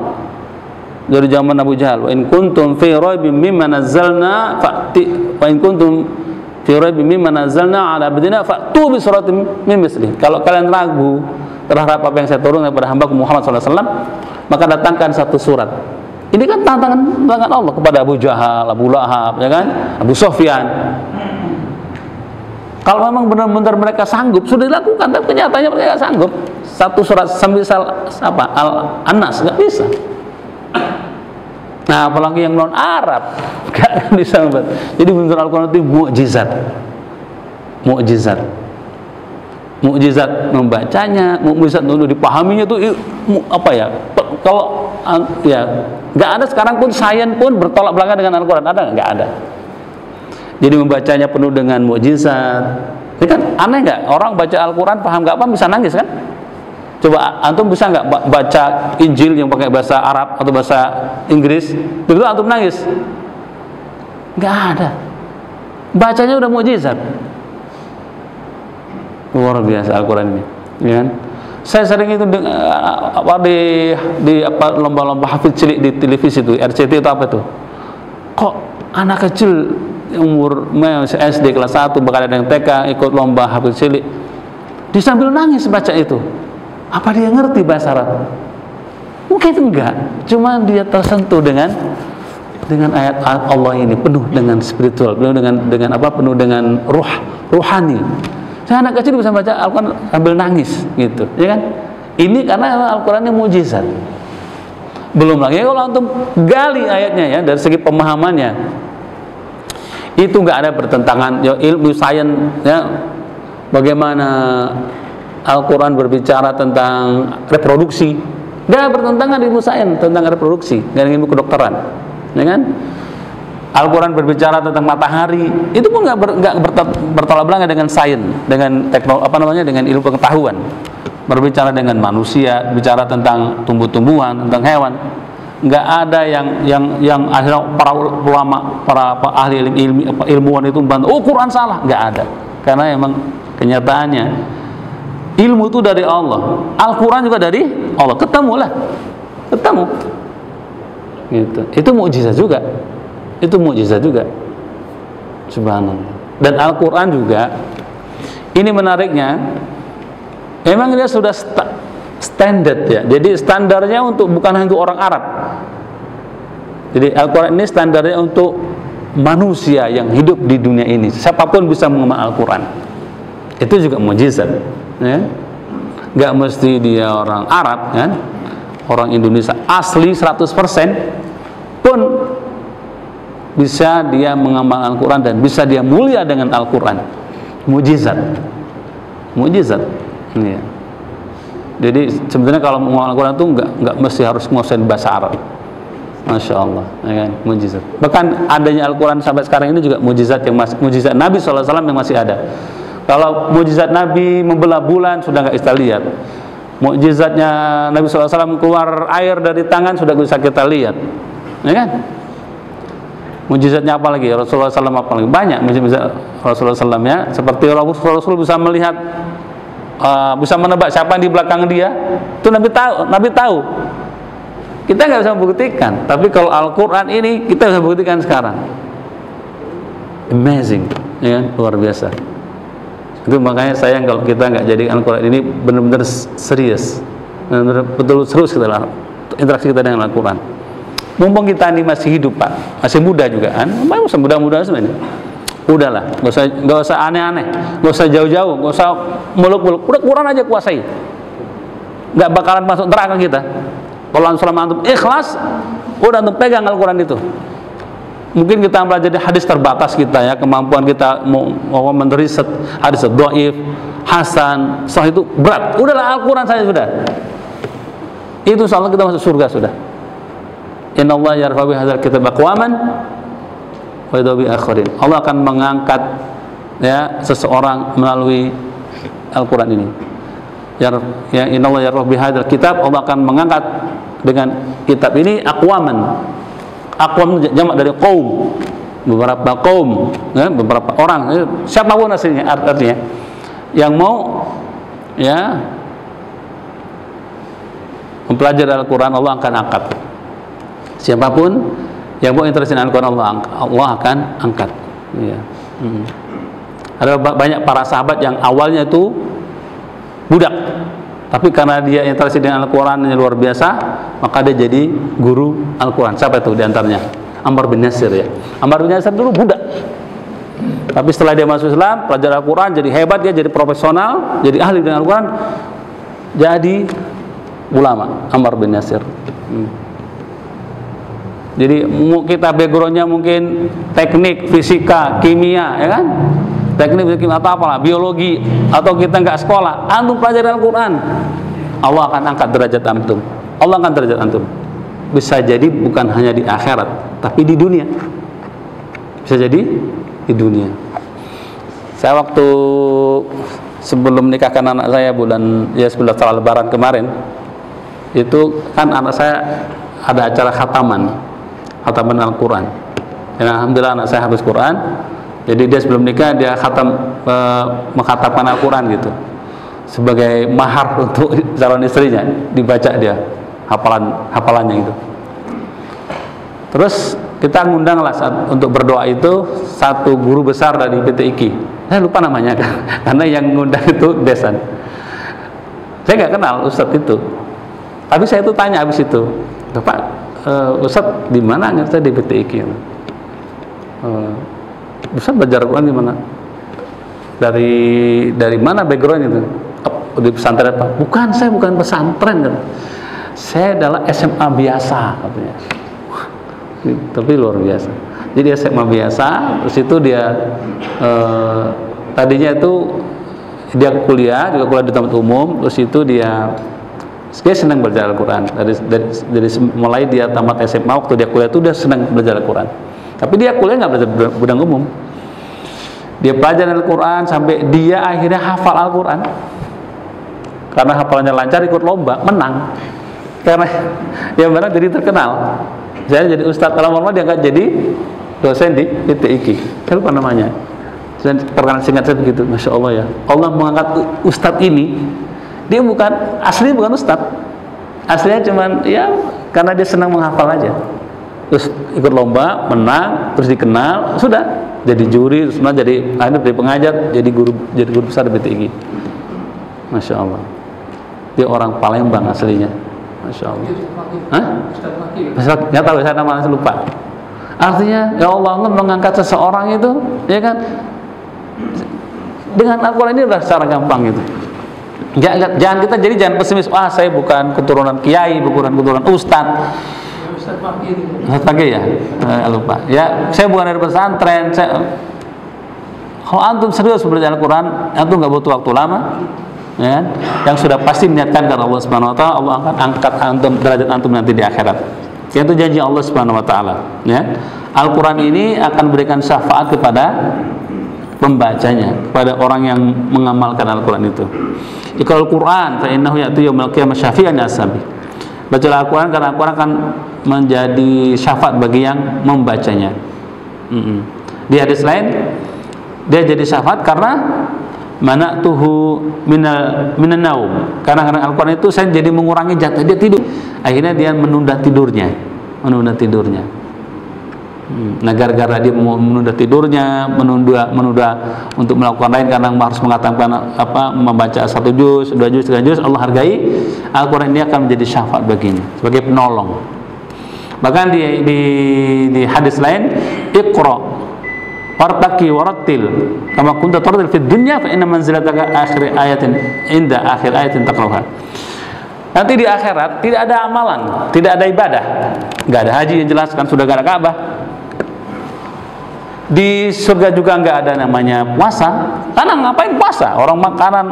Dari zaman Abu Jahal, wa in kuntum fi raibin mimma nazzalna fa'ti wa in kuntum fi raibin mimma nazzalna ala abdina fa'tu bi suratin min mislihi. Kalau kalian ragu terhadap apa yang saya turunkan kepada hamba Muhammad SAW, maka datangkan 1 surat. Ini kan tantangan Allah kepada Abu Jahal, Abu Lahab, ya kan, Abu Sufyan. Kalau memang benar-benar mereka sanggup, sudah dilakukan, tapi kenyataannya mereka sanggup. 1 surat semisal apa? Al-Nas nggak bisa. Nah, apalagi yang non Arab nggak akan bisa membuat. Jadi benar Al-Quran itu mukjizat membacanya, mukjizat untuk dipahaminya itu apa ya? Kalau ya nggak ada sekarang pun sains pun bertolak belakang dengan Al-Quran, ada nggak? Nggak ada. Jadi membacanya penuh dengan mukjizat. Ini kan aneh nggak? Orang baca Al-Quran paham nggak paham bisa nangis kan? Coba antum bisa nggak baca Injil yang pakai bahasa Arab atau bahasa Inggris, begitu antum nangis? Nggak ada. Bacanya udah mukjizat. Luar biasa Al-Quran ini, ya kan? Saya sering itu di lomba-lomba hafid cilik di televisi itu, RCTI itu apa itu? Kok anak kecil umur SD kelas 1 bahkan ada yang TK ikut lomba hafid cilik, disambil nangis baca itu. Apa dia ngerti bahasa Arab? Mungkin enggak, cuma dia tersentuh dengan ayat Allah ini, penuh dengan spiritual, penuh dengan apa? Penuh dengan ruhani. Saya anak kecil bisa baca Al-Quran sambil nangis gitu, ya kan? Ini karena Al-Quran ini mukjizat. Belum lagi kalau antum gali ayatnya ya dari segi pemahamannya, itu nggak ada bertentangan. Ya, ilmu sains ya, bagaimana Al-Quran berbicara tentang reproduksi, nggak bertentangan ilmu sains tentang reproduksi dengan ilmu kedokteran, ya kan? Al-Quran berbicara tentang matahari, itu pun nggak bertolak belakang dengan sains, dengan teknologi, dengan ilmu pengetahuan. Berbicara dengan manusia, bicara tentang tumbuh-tumbuhan, tentang hewan, nggak ada yang akhirnya para ulama, para ahli ilmuwan itu membantah, oh Quran salah, nggak ada, karena emang kenyataannya ilmu itu dari Allah, Al-Quran juga dari Allah, ketemu, gitu. Itu mukjizat juga, subhanallah. Dan Al-Quran juga, ini menariknya, memang dia sudah standar ya. Jadi standarnya bukan hanya untuk orang Arab. Jadi Al-Quran ini standarnya untuk manusia yang hidup di dunia ini. Siapapun bisa mengamal Al-Quran. Itu juga mukjizat. Ya. Gak mesti dia orang Arab, kan? Orang Indonesia asli 100% pun bisa dia mengamal Al-Quran dan bisa dia mulia dengan Al-Quran. Mukjizat. Ya. Jadi sebenarnya kalau mengamal Al-Quran itu nggak mesti harus menguasai bahasa Arab. Masya Allah, ya kan? Mukjizat. Bahkan adanya Al-Quran sampai sekarang ini juga mukjizat Nabi SAW yang masih ada. Kalau mukjizat Nabi membelah bulan sudah nggak kita lihat. Mukjizatnya Nabi SAW keluar air dari tangan sudah bisa kita lihat, ya kan? Mujizatnya apa lagi? Rasulullah SAW apa lagi? Banyak mujizat Rasulullah SAW ya. Seperti Rasul bisa melihat, bisa menebak siapa yang di belakang dia. Itu Nabi tahu. Nabi tahu. Kita nggak bisa membuktikan. Tapi kalau Al-Quran ini kita bisa buktikan sekarang. Amazing, ya, luar biasa. Itu makanya sayang kalau kita nggak jadi Al-Quran ini benar-benar serius, betul serius kita interaksi kita dengan Al-Quran. Mumpung kita ini masih hidup, Pak, masih muda juga kan, masih muda-muda sebenarnya. Udahlah, nggak usah aneh-aneh, nggak usah jauh-jauh, nggak usah muluk-muluk. Udah Quran aja kuasai, nggak bakalan masuk neraka kita. Kalau selama antum ikhlas, udah antum pegang Al-Quran itu. Mungkin kita belajar hadis terbatas kita ya, kemampuan kita mau meneriset hadis dhaif, hasan, sahih itu berat. Udahlah Al-Quran saja sudah. Itu insyaallah kita masuk surga sudah. Inna Allah yarfa'u bihadzal kitab aqwaman wa yadhu bi akharin. Allah akan mengangkat ya seseorang melalui Al-Quran ini. Ya inna Allah yarfa'u bihadzal kitab, Allah akan mengangkat dengan kitab ini aqwaman. Aqwam jamak dari qaum, beberapa kaum, ya, beberapa orang, siapapun aslinya artinya yang mau ya mempelajari Al-Quran, Allah akan angkat. Siapapun yang mau interest in Al-Quran, Allah akan angkat. Ya. Ada banyak para sahabat yang awalnya itu budak, tapi karena dia interest dengan Al-Quran yang luar biasa, maka dia jadi guru Al-Quran. Siapa itu diantaranya? Ammar bin Yasir ya. Ammar bin Yasir dulu budak, tapi setelah dia masuk Islam, pelajar Al-Quran, jadi hebat, dia jadi profesional, jadi ahli dengan Al-Quran, jadi ulama. Ammar bin Yasir. Jadi kita backgroundnya mungkin teknik, fisika, kimia, ya kan? Teknik, kimia atau apalah, biologi, atau kita nggak sekolah, antum pelajari Al-Quran, Allah akan angkat derajat antum. Allah akan derajat antum. Bisa jadi bukan hanya di akhirat, tapi di dunia. Bisa jadi di dunia. Saya waktu sebelum menikahkan anak saya sebulan setelah Lebaran kemarin, itu kan anak saya ada acara khataman Al-Quran. Dan alhamdulillah anak saya habis Quran. Jadi dia sebelum nikah dia mengkhatamkan Al-Quran gitu, sebagai mahar untuk calon istrinya, dibaca dia hafalannya itu. Terus kita ngundang lah untuk berdoa itu satu guru besar dari PTIQ. Saya lupa namanya karena yang ngundang itu Desan. Saya nggak kenal Ustadz itu, tapi saya itu tanya habis itu, Bapak Ustadz di mana? Saya di PTIQ. Ustadz belajar Quran di mana? Dari mana background itu? Oh, di pesantren apa? Bukan, saya bukan pesantren kan. Saya adalah SMA biasa katanya. Tapi luar biasa. Jadi SMA biasa, terus itu dia tadinya itu dia kuliah di tempat umum, terus itu dia senang belajar Al-Quran. Dari mulai dia tamat SMA, waktu dia kuliah itu dia senang belajar Al-Quran. Tapi dia kuliah nggak belajar bidang umum. Dia belajar Al-Quran sampai dia akhirnya hafal Al-Quran. Karena hafalannya lancar, ikut lomba, menang. Karena yang menang jadi terkenal. Saya jadi ustadz, lama-lama dia nggak jadi dosen di PTIQ. Saya lupa namanya. Dan terkenal singkat saya begitu. Masya Allah ya. Allah mengangkat ustadz ini. Dia aslinya bukan ustadz. Aslinya cuman ya karena dia senang menghafal aja. Terus ikut lomba, menang, terus dikenal, sudah jadi juri, terus jadi pengajar, jadi guru besar di PTIQ. Masya Allah. Dia orang Palembang aslinya. Masya Allah. Hah? Ustadz, nggak tahu, saya namanya lupa. Artinya ya Allah mengangkat seseorang itu, ya kan? Dengan Al-Quran ini udah secara gampang gitu. Jangan pesimis. Saya bukan keturunan kiai, bukan keturunan ustadz. Ustadz Pagi ya? Lupa. Ya, saya bukan dari pesantren. Kalau antum serius belajar Al-Quran, antum nggak butuh waktu lama, ya. Yang sudah pasti niatkan karena Allah Subhanahu Wa Taala, Allah akan angkat antum derajat antum nanti di akhirat. Itu janji Allah Subhanahu Wa Taala. Ya. Al-Quran ini akan berikan syafaat kepada pembacanya, kepada orang yang mengamalkan Al-Quran itu. Iqra'ul Quran fa innahu ya'ti yaumil qiyamah syafi'an asabi. Bacalah Al-Quran karena Al-Quran akan menjadi syafaat bagi yang membacanya. Di hadis lain dia jadi syafaat karena mana'tuhu minan naum. Karena Al-Qur'an itu saya jadi mengurangi jatah dia tidur. Akhirnya dia menunda tidurnya. Nah, gara-gara dia menunda tidurnya, menunda untuk melakukan lain karena harus mengatakan membaca 1 juz, 2 juz, 3 juz, Allah hargai Al-Qur'an ini akan menjadi syafaat baginya sebagai penolong. Bahkan di hadis lain, Iqra wartaqi warattil kama kunta tartil fid dunya fa inna manzilataka akhir ayatin inda akhir ayatin taqra'uha. Nanti di akhirat tidak ada amalan, tidak ada ibadah, nggak ada haji yang jelas kan, sudah nggak ada Ka'bah. Di surga juga nggak ada namanya puasa, karena ngapain puasa? Orang makanan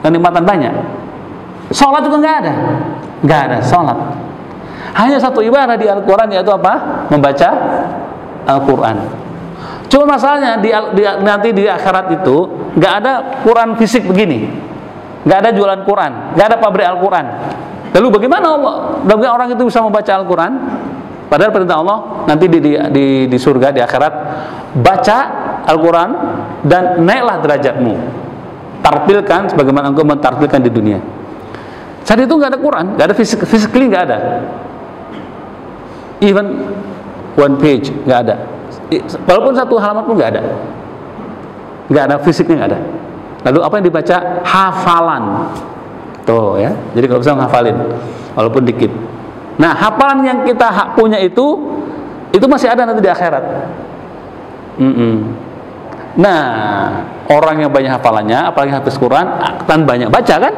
kenikmatan banyak. Sholat juga nggak ada sholat. Hanya satu ibadah di Al-Quran, yaitu apa? Membaca Al-Quran. Cuma masalahnya nanti di akhirat itu nggak ada Quran fisik begini, nggak ada jualan Quran, nggak ada pabrik Al-Quran. Lalu bagaimana orang itu bisa membaca Al-Quran? Padahal perintah Allah nanti di surga, di akhirat, baca Al-Quran dan naiklah derajatmu, tarpilkan sebagaimana engkau mentarpilkan di dunia. Saat itu nggak ada Quran, nggak ada physically, nggak ada, even one page nggak ada. Walaupun 1 halaman pun nggak ada fisiknya, nggak ada. Lalu apa yang dibaca? Hafalan. Tuh ya. Jadi kalau bisa menghafalin, walaupun dikit. Nah, hafalan yang kita punya itu masih ada nanti di akhirat. Nah, orang yang banyak hafalannya, apalagi hafiz Quran, akan banyak baca kan?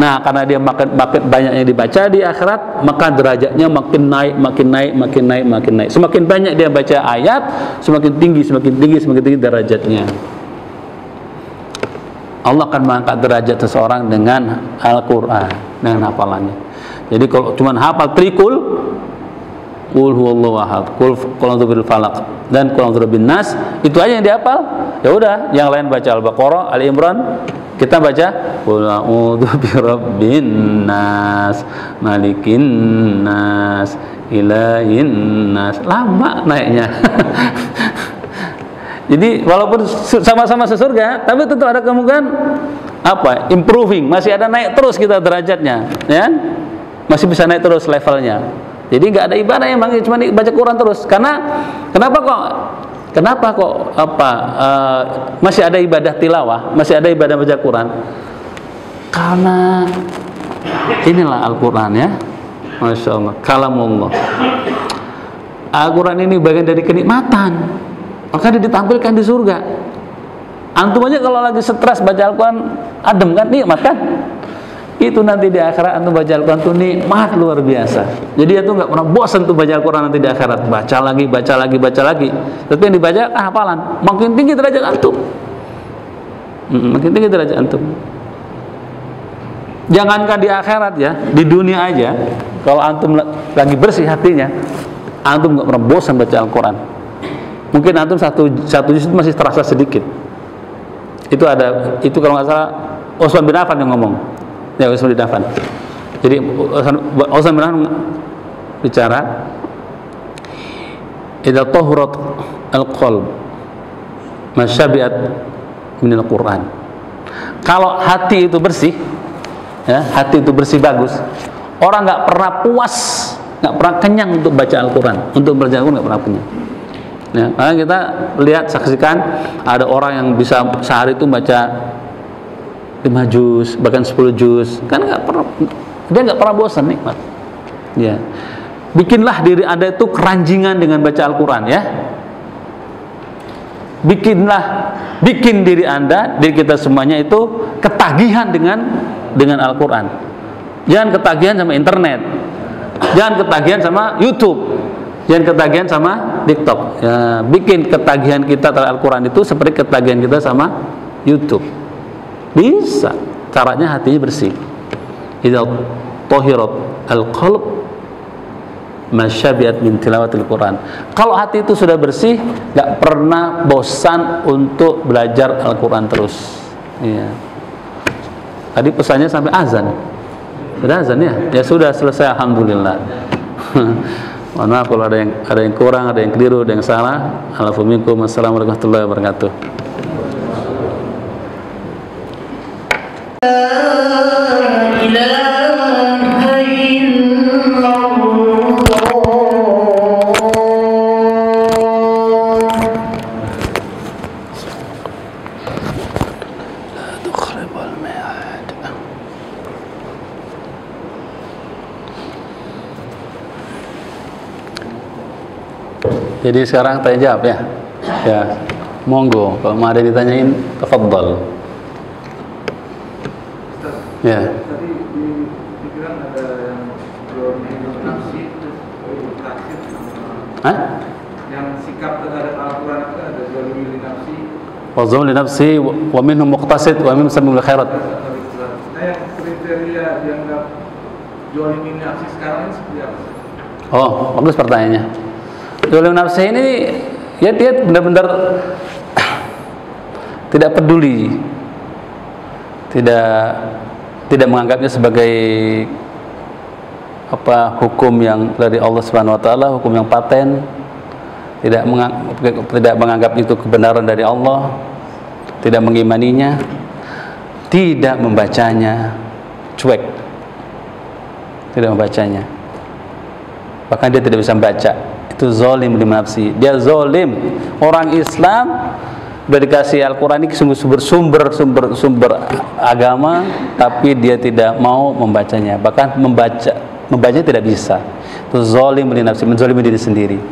Nah, karena dia makin banyaknya dibaca di akhirat, maka derajatnya makin naik. Semakin banyak dia baca ayat, semakin tinggi derajatnya. Allah akan mengangkat derajat seseorang dengan Al-Quran, dengan hafalannya. Jadi kalau cuma hafal trikul, qul huwallahu ahad, qul a'udzu birabbil falaq dan qul a'udzu birabbin nas, itu aja yang dihafal. Ya udah, yang lain baca Al-Baqarah, Ali Imran, kita baca qul a'udzu birabbin nas, malikin nas, ilahin nas. Lama naiknya. Jadi walaupun sama-sama sesurga, tapi tentu ada kemungkinan improving, masih ada naik terus kita derajatnya, ya. Masih bisa naik terus levelnya. Jadi nggak ada ibadah yang cuma baca Quran terus. Kenapa kok masih ada ibadah tilawah, masih ada ibadah baca Quran? Karena inilah Al-Quran, ya. Masya Allah, kalamullah. Al-Quran ini bagian dari kenikmatan, maka ditampilkan di surga. Antum aja kalau lagi stres baca Al-Quran, adem kan, nikmat kan? Itu nanti di akhirat antum baca Al-Quran tuh nikmat luar biasa. Jadi itu nggak pernah bosan tuh baca Al-Quran nanti di akhirat. Baca lagi. Tapi yang dibaca hafalan. Makin tinggi derajat antum. Jangankan di akhirat ya, di dunia aja. Kalau antum lagi bersih hatinya, antum nggak pernah bosan baca Al-Quran. Mungkin antum satu juz itu masih terasa sedikit. Itu kalau nggak salah Utsman bin Affan yang ngomong. Ya, Utsman bin Affan. Jadi Utsman bin Affan bicara, idza tahurat al-qalb masyabiat min al-Quran. Kalau hati itu bersih, ya, hati itu bersih bagus, orang nggak pernah puas, nggak pernah kenyang untuk baca Al-Quran, untuk belajar Al-Quran nggak pernah kenyang. Ya, karena kita lihat, saksikan ada orang yang bisa sehari itu baca 5 juz, bahkan 10 juz, kan dia nggak pernah bosan, nikmat. Ya, bikinlah diri Anda itu keranjingan dengan baca Al-Quran, ya. Bikin diri Anda, diri kita semuanya itu ketagihan dengan Al-Quran. Jangan ketagihan sama internet, jangan ketagihan sama YouTube, jangan ketagihan sama TikTok. Ya, bikin ketagihan kita terhadap Al-Quran itu seperti ketagihan kita sama YouTube. Bisa, caranya hatinya bersih. Idza tahirat al-qalb masyabiat min tilawatil Quran. Kalau hati itu sudah bersih, nggak pernah bosan untuk belajar Al-Quran terus. Iya. Tadi pesannya sampai azan. Sudah azan ya? Ya sudah selesai, alhamdulillah. Mohon maaf kalau ada yang kurang, ada yang keliru, ada yang salah. Alhamdulillah. Wassalamualaikum warahmatullahi wabarakatuh. Jadi sekarang tanya jawab ya. Ya, monggo. Kalau mau ada yang ditanyain, tafadhal. Ya. Tadi dibilang ada yang jual nafsi, taksir sama. Hah? Yang sikap terhadap Al-Quran itu ada jual nafsi. Wa zulm li nafsi wa minhum muqtasid wa minhum sabiqul khairat. Nah, yang kriteria dianggap jual nafsi sekarang ini seperti apa? Oh, bagus pertanyaannya. Jual nafsi ini ya dia benar-benar tidak peduli, tidak menganggapnya sebagai apa hukum yang dari Allah Subhanahu wa taala, hukum yang paten, tidak menganggap itu kebenaran dari Allah, tidak mengimaninya, tidak membacanya, cuek, tidak membacanya, bahkan dia tidak bisa membaca. Itu zalim li nafsi. Dia zalim. Orang Islam udah dikasih Al-Quran ini sumber agama, tapi dia tidak mau membacanya, bahkan membacanya tidak bisa. Itu zalim li nafsi, menzalimi diri sendiri.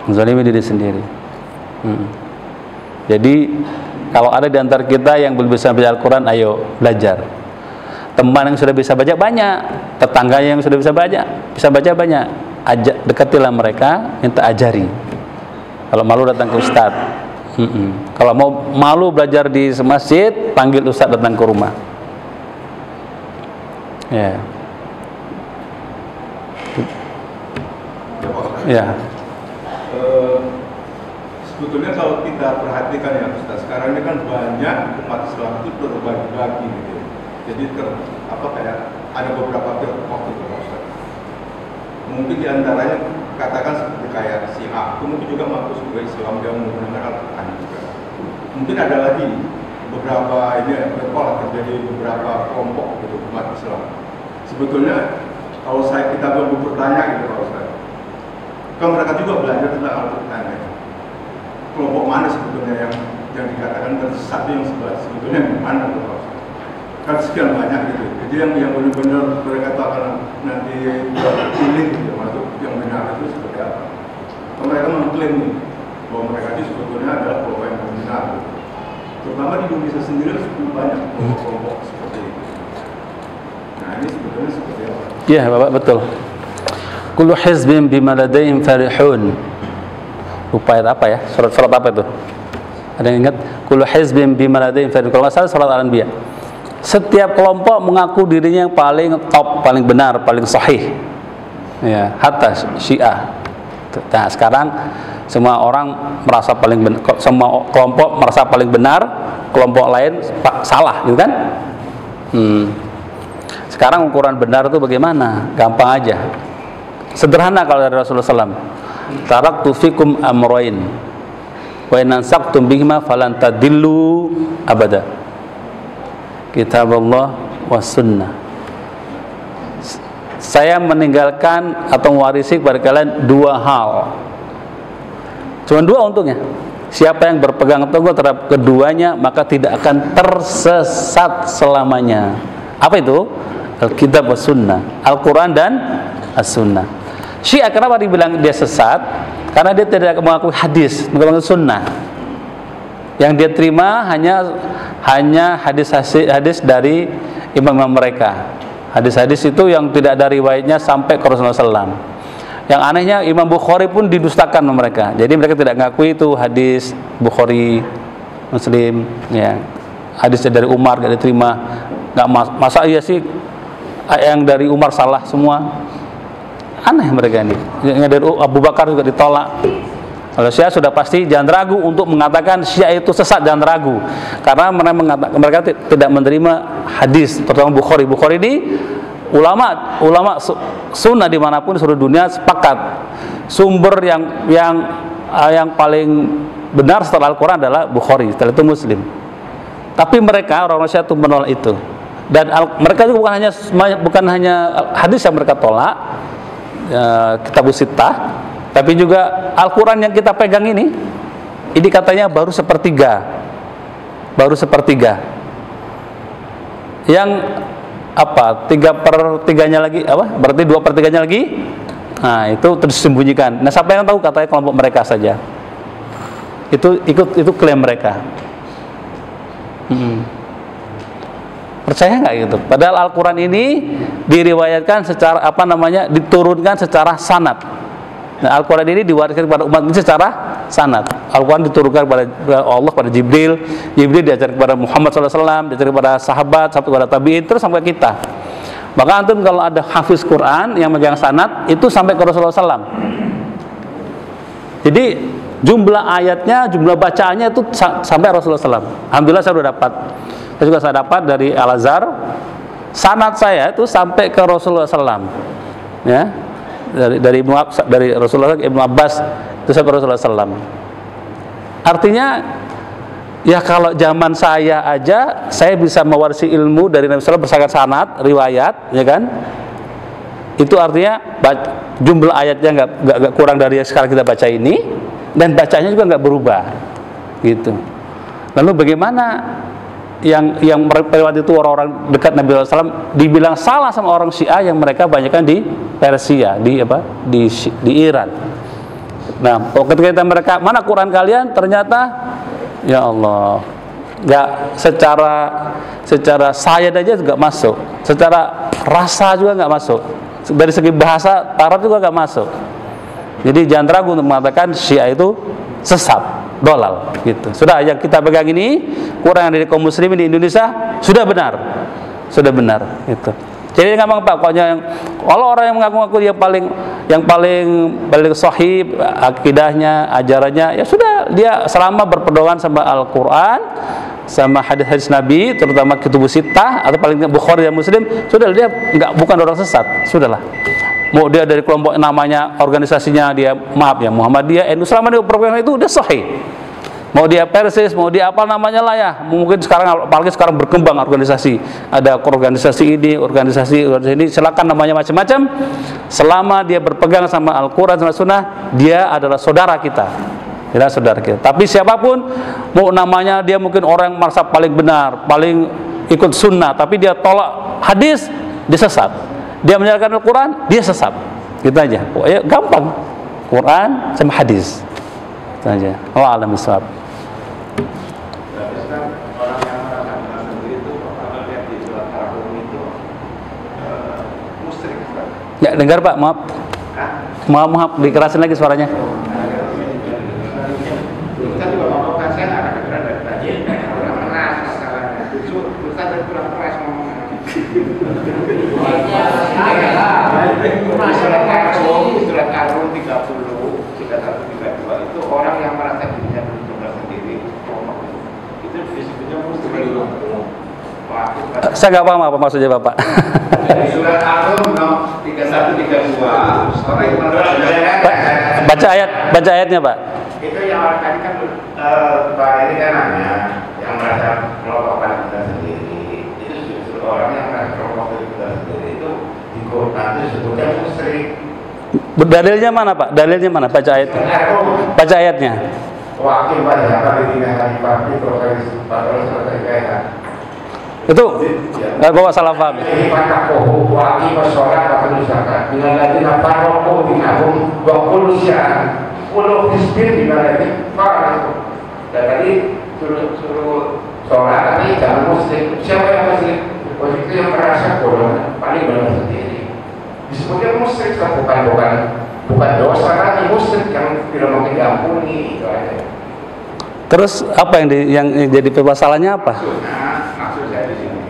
Menzalimi diri sendiri. Jadi kalau ada di antara kita yang belum bisa baca Al-Quran, ayo belajar. Teman yang sudah bisa baca banyak, tetangga yang sudah bisa baca banyak. Dekatilah mereka, minta ajari. Kalau malu datang ke ustaz. Kalau mau malu belajar di masjid, panggil ustaz datang ke rumah. Ya. Ya. Sebetulnya kalau kita perhatikan ya Ustaz, sekarang ini kan banyak umat Islam itu berbagi-bagi gitu. Jadi kayak ada beberapa kelompok gitu Ustaz. Mungkin diantaranya katakan seperti kayak Syiah, itu mungkin juga masuk sebagai Islam yang menggunakan Al-Quran juga. Mungkin ada lagi beberapa terjadi beberapa kelompok gitu umat Islam. Sebetulnya kalau kita bertanya gitu Pak Ustaz, kan mereka juga belajar tentang Al-Quran ya. Kelompok mana sebetulnya yang dikatakan tersesat yang sebetulnya yang mana Pak Ustaz? Kan sekian banyak gitu. Jadi yang benar-benar mereka akan nanti pilih gitu, masuk yang benar itu seperti apa. Mereka mengklaim nih bahwa mereka itu sebetulnya adalah kelompok yang benar. Gitu. Terutama di Indonesia sendiri cukup banyak kelompok seperti itu. Nah ini sebetulnya seperti apa? Iya Bapak, betul. Kullu hizbin bima ladaihim farihun. Lupa ayat apa ya? Surat apa itu? Ada yang ingat? Kullu hizbin bima ladaihim farihun. Kalau nggak salah surat Al-Anbiya. Setiap kelompok mengaku dirinya yang paling top, paling benar, paling sahih. Ya, hatta Syiah. Nah, sekarang semua orang merasa paling benar, semua kelompok merasa paling benar, kelompok lain salah, gitu kan? Sekarang ukuran benar itu bagaimana? Gampang aja. Sederhana kalau dari Rasulullah SAW. Taraktu fikum amrayn wa in ansaqtum bihima falan tadillu abada. Kitab Allah wa sunnah. Saya meninggalkan atau mewarisi kepada kalian dua hal. Cuma dua untungnya. Siapa yang berpegang teguh terhadap keduanya, maka tidak akan tersesat selamanya. Apa itu? Alkitab wa sunnah, Al-Quran dan As-Sunnah. Syiah kenapa dibilang dia sesat? Karena dia tidak mengakui hadis, mengakui sunnah. Yang dia terima hanya hadis dari imam mereka. Hadis-hadis itu yang tidak ada riwayatnya sampai ke Rasulullah SAW. Yang anehnya Imam Bukhari pun didustakan sama mereka. Jadi mereka tidak mengakui itu hadis Bukhari, Muslim, ya. Hadisnya dari Umar gak diterima. Nggak masa iya sih yang dari Umar salah semua. Aneh mereka ini. Yang dari Abu Bakar juga ditolak. Kalau Syiah sudah pasti jangan ragu untuk mengatakan Syiah itu sesat, jangan ragu. Karena mereka tidak menerima hadis, terutama Bukhari. Bukhari ini ulama sunnah dimanapun di seluruh dunia sepakat sumber yang paling benar setelah Al-Quran adalah Bukhari, setelah itu Muslim. Tapi mereka orang Syiah itu menolak itu, dan mereka itu bukan hanya hadis yang mereka tolak, Kitabus Sittah, tapi juga Al-Quran yang kita pegang ini katanya baru sepertiga. Yang apa? 3/3-nya lagi apa? Berarti 2/3-nya lagi. Nah, itu tersembunyikan. Nah, siapa yang tahu? Katanya kelompok mereka saja. Itu klaim mereka. Percaya nggak gitu? Padahal Al-Quran ini diriwayatkan secara diturunkan secara sanad. Nah, Al-Quran ini diwariskan kepada umat ini secara sanad. Al-Quran diturunkan kepada Allah, kepada Jibril diajarkan kepada Muhammad SAW, diajarkan kepada sahabat, sampai kepada tabi'in, terus sampai kita. Maka antum kalau ada hafiz Quran yang megang sanad, itu sampai ke Rasulullah SAW. Jadi jumlah ayatnya, jumlah bacaannya itu sampai Rasulullah SAW. Alhamdulillah saya juga dapat dari Al-Azhar, sanad saya itu sampai ke Rasulullah SAW. Ya, dari Rasulullah, Ibnu Abbas itu sampai Rasulullah SAW. Artinya ya kalau zaman saya aja saya bisa mewarisi ilmu dari Nabi SAW bersanad sanad riwayat, ya kan? Itu artinya jumlah ayatnya nggak kurang dari yang sekarang kita baca ini, dan bacanya juga nggak berubah, gitu. Lalu bagaimana yang riwayat itu orang-orang dekat Nabi SAW dibilang salah sama orang Syiah yang mereka banyakkan di Persia, di Iran. Nah, ketika mereka, mana Quran kalian? Ternyata ya Allah, nggak secara sayad aja nggak masuk, secara rasa juga nggak masuk, dari segi bahasa Arab juga nggak masuk. Jadi jangan ragu untuk mengatakan Syiah itu sesat, dolal, gitu. Sudah, yang kita pegang ini Quran dari kaum muslimin di Indonesia sudah benar, gitu. Jadi gampang Pak, kalau orang yang mengaku-ngaku yang paling sahih akidahnya, ajarannya, ya sudah, dia selama berpedoman sama Al-Quran, sama hadis-hadis Nabi, terutama Kitabus Sittah atau paling Bukhari dan Muslim, sudah, dia bukan orang sesat, sudahlah. Mau dia dari kelompok namanya, organisasinya dia Muhammadiyah, NU, selama dia berpegang itu udah sahih. Mau dia Persis, mau dia apa namanya lah ya. Mungkin sekarang, apalagi sekarang berkembang organisasi. Ada organisasi ini, organisasi ini, silakan namanya macam-macam. Selama dia berpegang sama Al-Quran sama Sunnah, dia adalah saudara kita. Dia saudara kita. Tapi siapapun, mau namanya dia mungkin orang yang merasa paling benar, paling ikut Sunnah, tapi dia tolak hadis, dia sesat. Dia menjalankan Al-Quran, dia sesat. Gitu aja. Ya, gampang. Quran sama hadis. Itu aja. Allah alam bisawab. Ya, dengar Pak, maaf, dikerasin lagi suaranya. Kita juga ngomongkan, saya nggak ada kebenaran dari tadi, kurang keras masalahnya. Kita kurang keras ngomongnya. Surat Al-Rum 3132 itu orang yang merasa dirinya benar sendiri, itu disebutnya muslim. Saya nggak paham apa maksudnya Bapak. Di surat Al-Rum 3132 orang yang baca ayatnya Pak. Itu yang orang tadi kan Pak ini kan nanya yang merasa melokokkan kita sendiri, itu justru orang yang merasa melokokkan kita sendiri itu di Quran itu sebutnya musyrik. Dalilnya mana Pak? Dalilnya mana? Baca ayatnya. Baca ayatnya. Wakil pada apa di hari pagi proses patrol selesai kaya. Itu nggak bawa salah paham. Ini pada kohu wakil bersorak atau misalkan dengan lagi nafar rokok di kahum wakul siang. Pulau Hisbir di mana ini? Pak, dan tadi suruh sholat, tapi jangan muslim. Siapa yang muslim? Itu yang merasa golongan paling benar sendiri. Disebutnya muslim, bukan dosa lagi muslim yang tidak mungkin diampuni, itu aja. Terus apa yang jadi permasalahannya apa? Maksud saya di sini,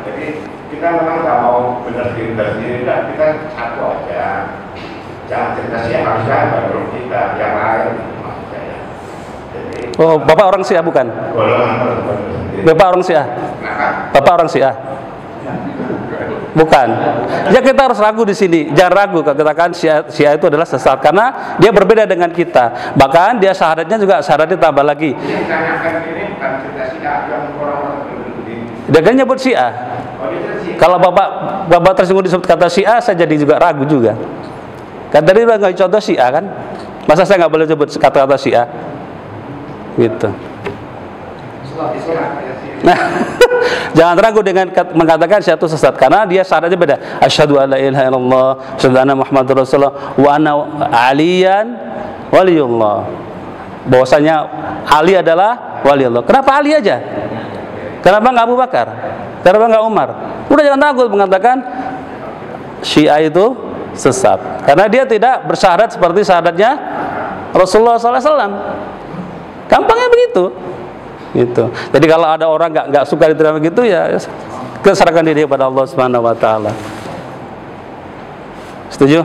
jadi kita memang nggak mau benar sendiri, kita satu aja. Jangan cerita siapa baru kita yang lain maksud saya. Jadi, oh, Bapak orang Syiah bukan? Golongan sendiri. Bapak orang Syiah? Kenapa? Bapak orang Syiah? Bukan. Ya kita harus ragu di sini. Jangan ragu kalau katakan Syiah itu adalah sesat karena dia berbeda dengan kita. Bahkan dia syahadatnya juga syahadatnya tambah lagi. Yang ditanyakan ini bukan cerita Syiah yang orang-orang begini. Dia kan nyebut Syiah. Kalau bapak tersinggung disebut kata Syiah, saya jadi juga ragu juga. Kan tadi udah nggak contoh Syiah kan? Masa saya nggak boleh sebut kata-kata Syiah? Gitu. Nah, jangan ragu dengan mengatakan Syiah itu sesat karena dia syaratnya beda. Asyhadu alla ilaha illallah, asyhadu anna Muhammadur Rasulullah, wa anna aliyan waliyullah. Bahwasanya Ali adalah waliullah. Kenapa Ali aja? Kenapa nggak Abu Bakar? Kenapa nggak Umar? Udah jangan takut mengatakan Syiah itu sesat karena dia tidak bersyahadat seperti syahadatnya Rasulullah SAW. Gampangnya begitu. Gitu. Jadi kalau ada orang nggak suka diterima begitu ya serahkan diri kepada Allah Subhanahu Wa Taala. Setuju?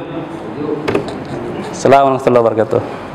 Assalamualaikum warahmatullahi wabarakatuh.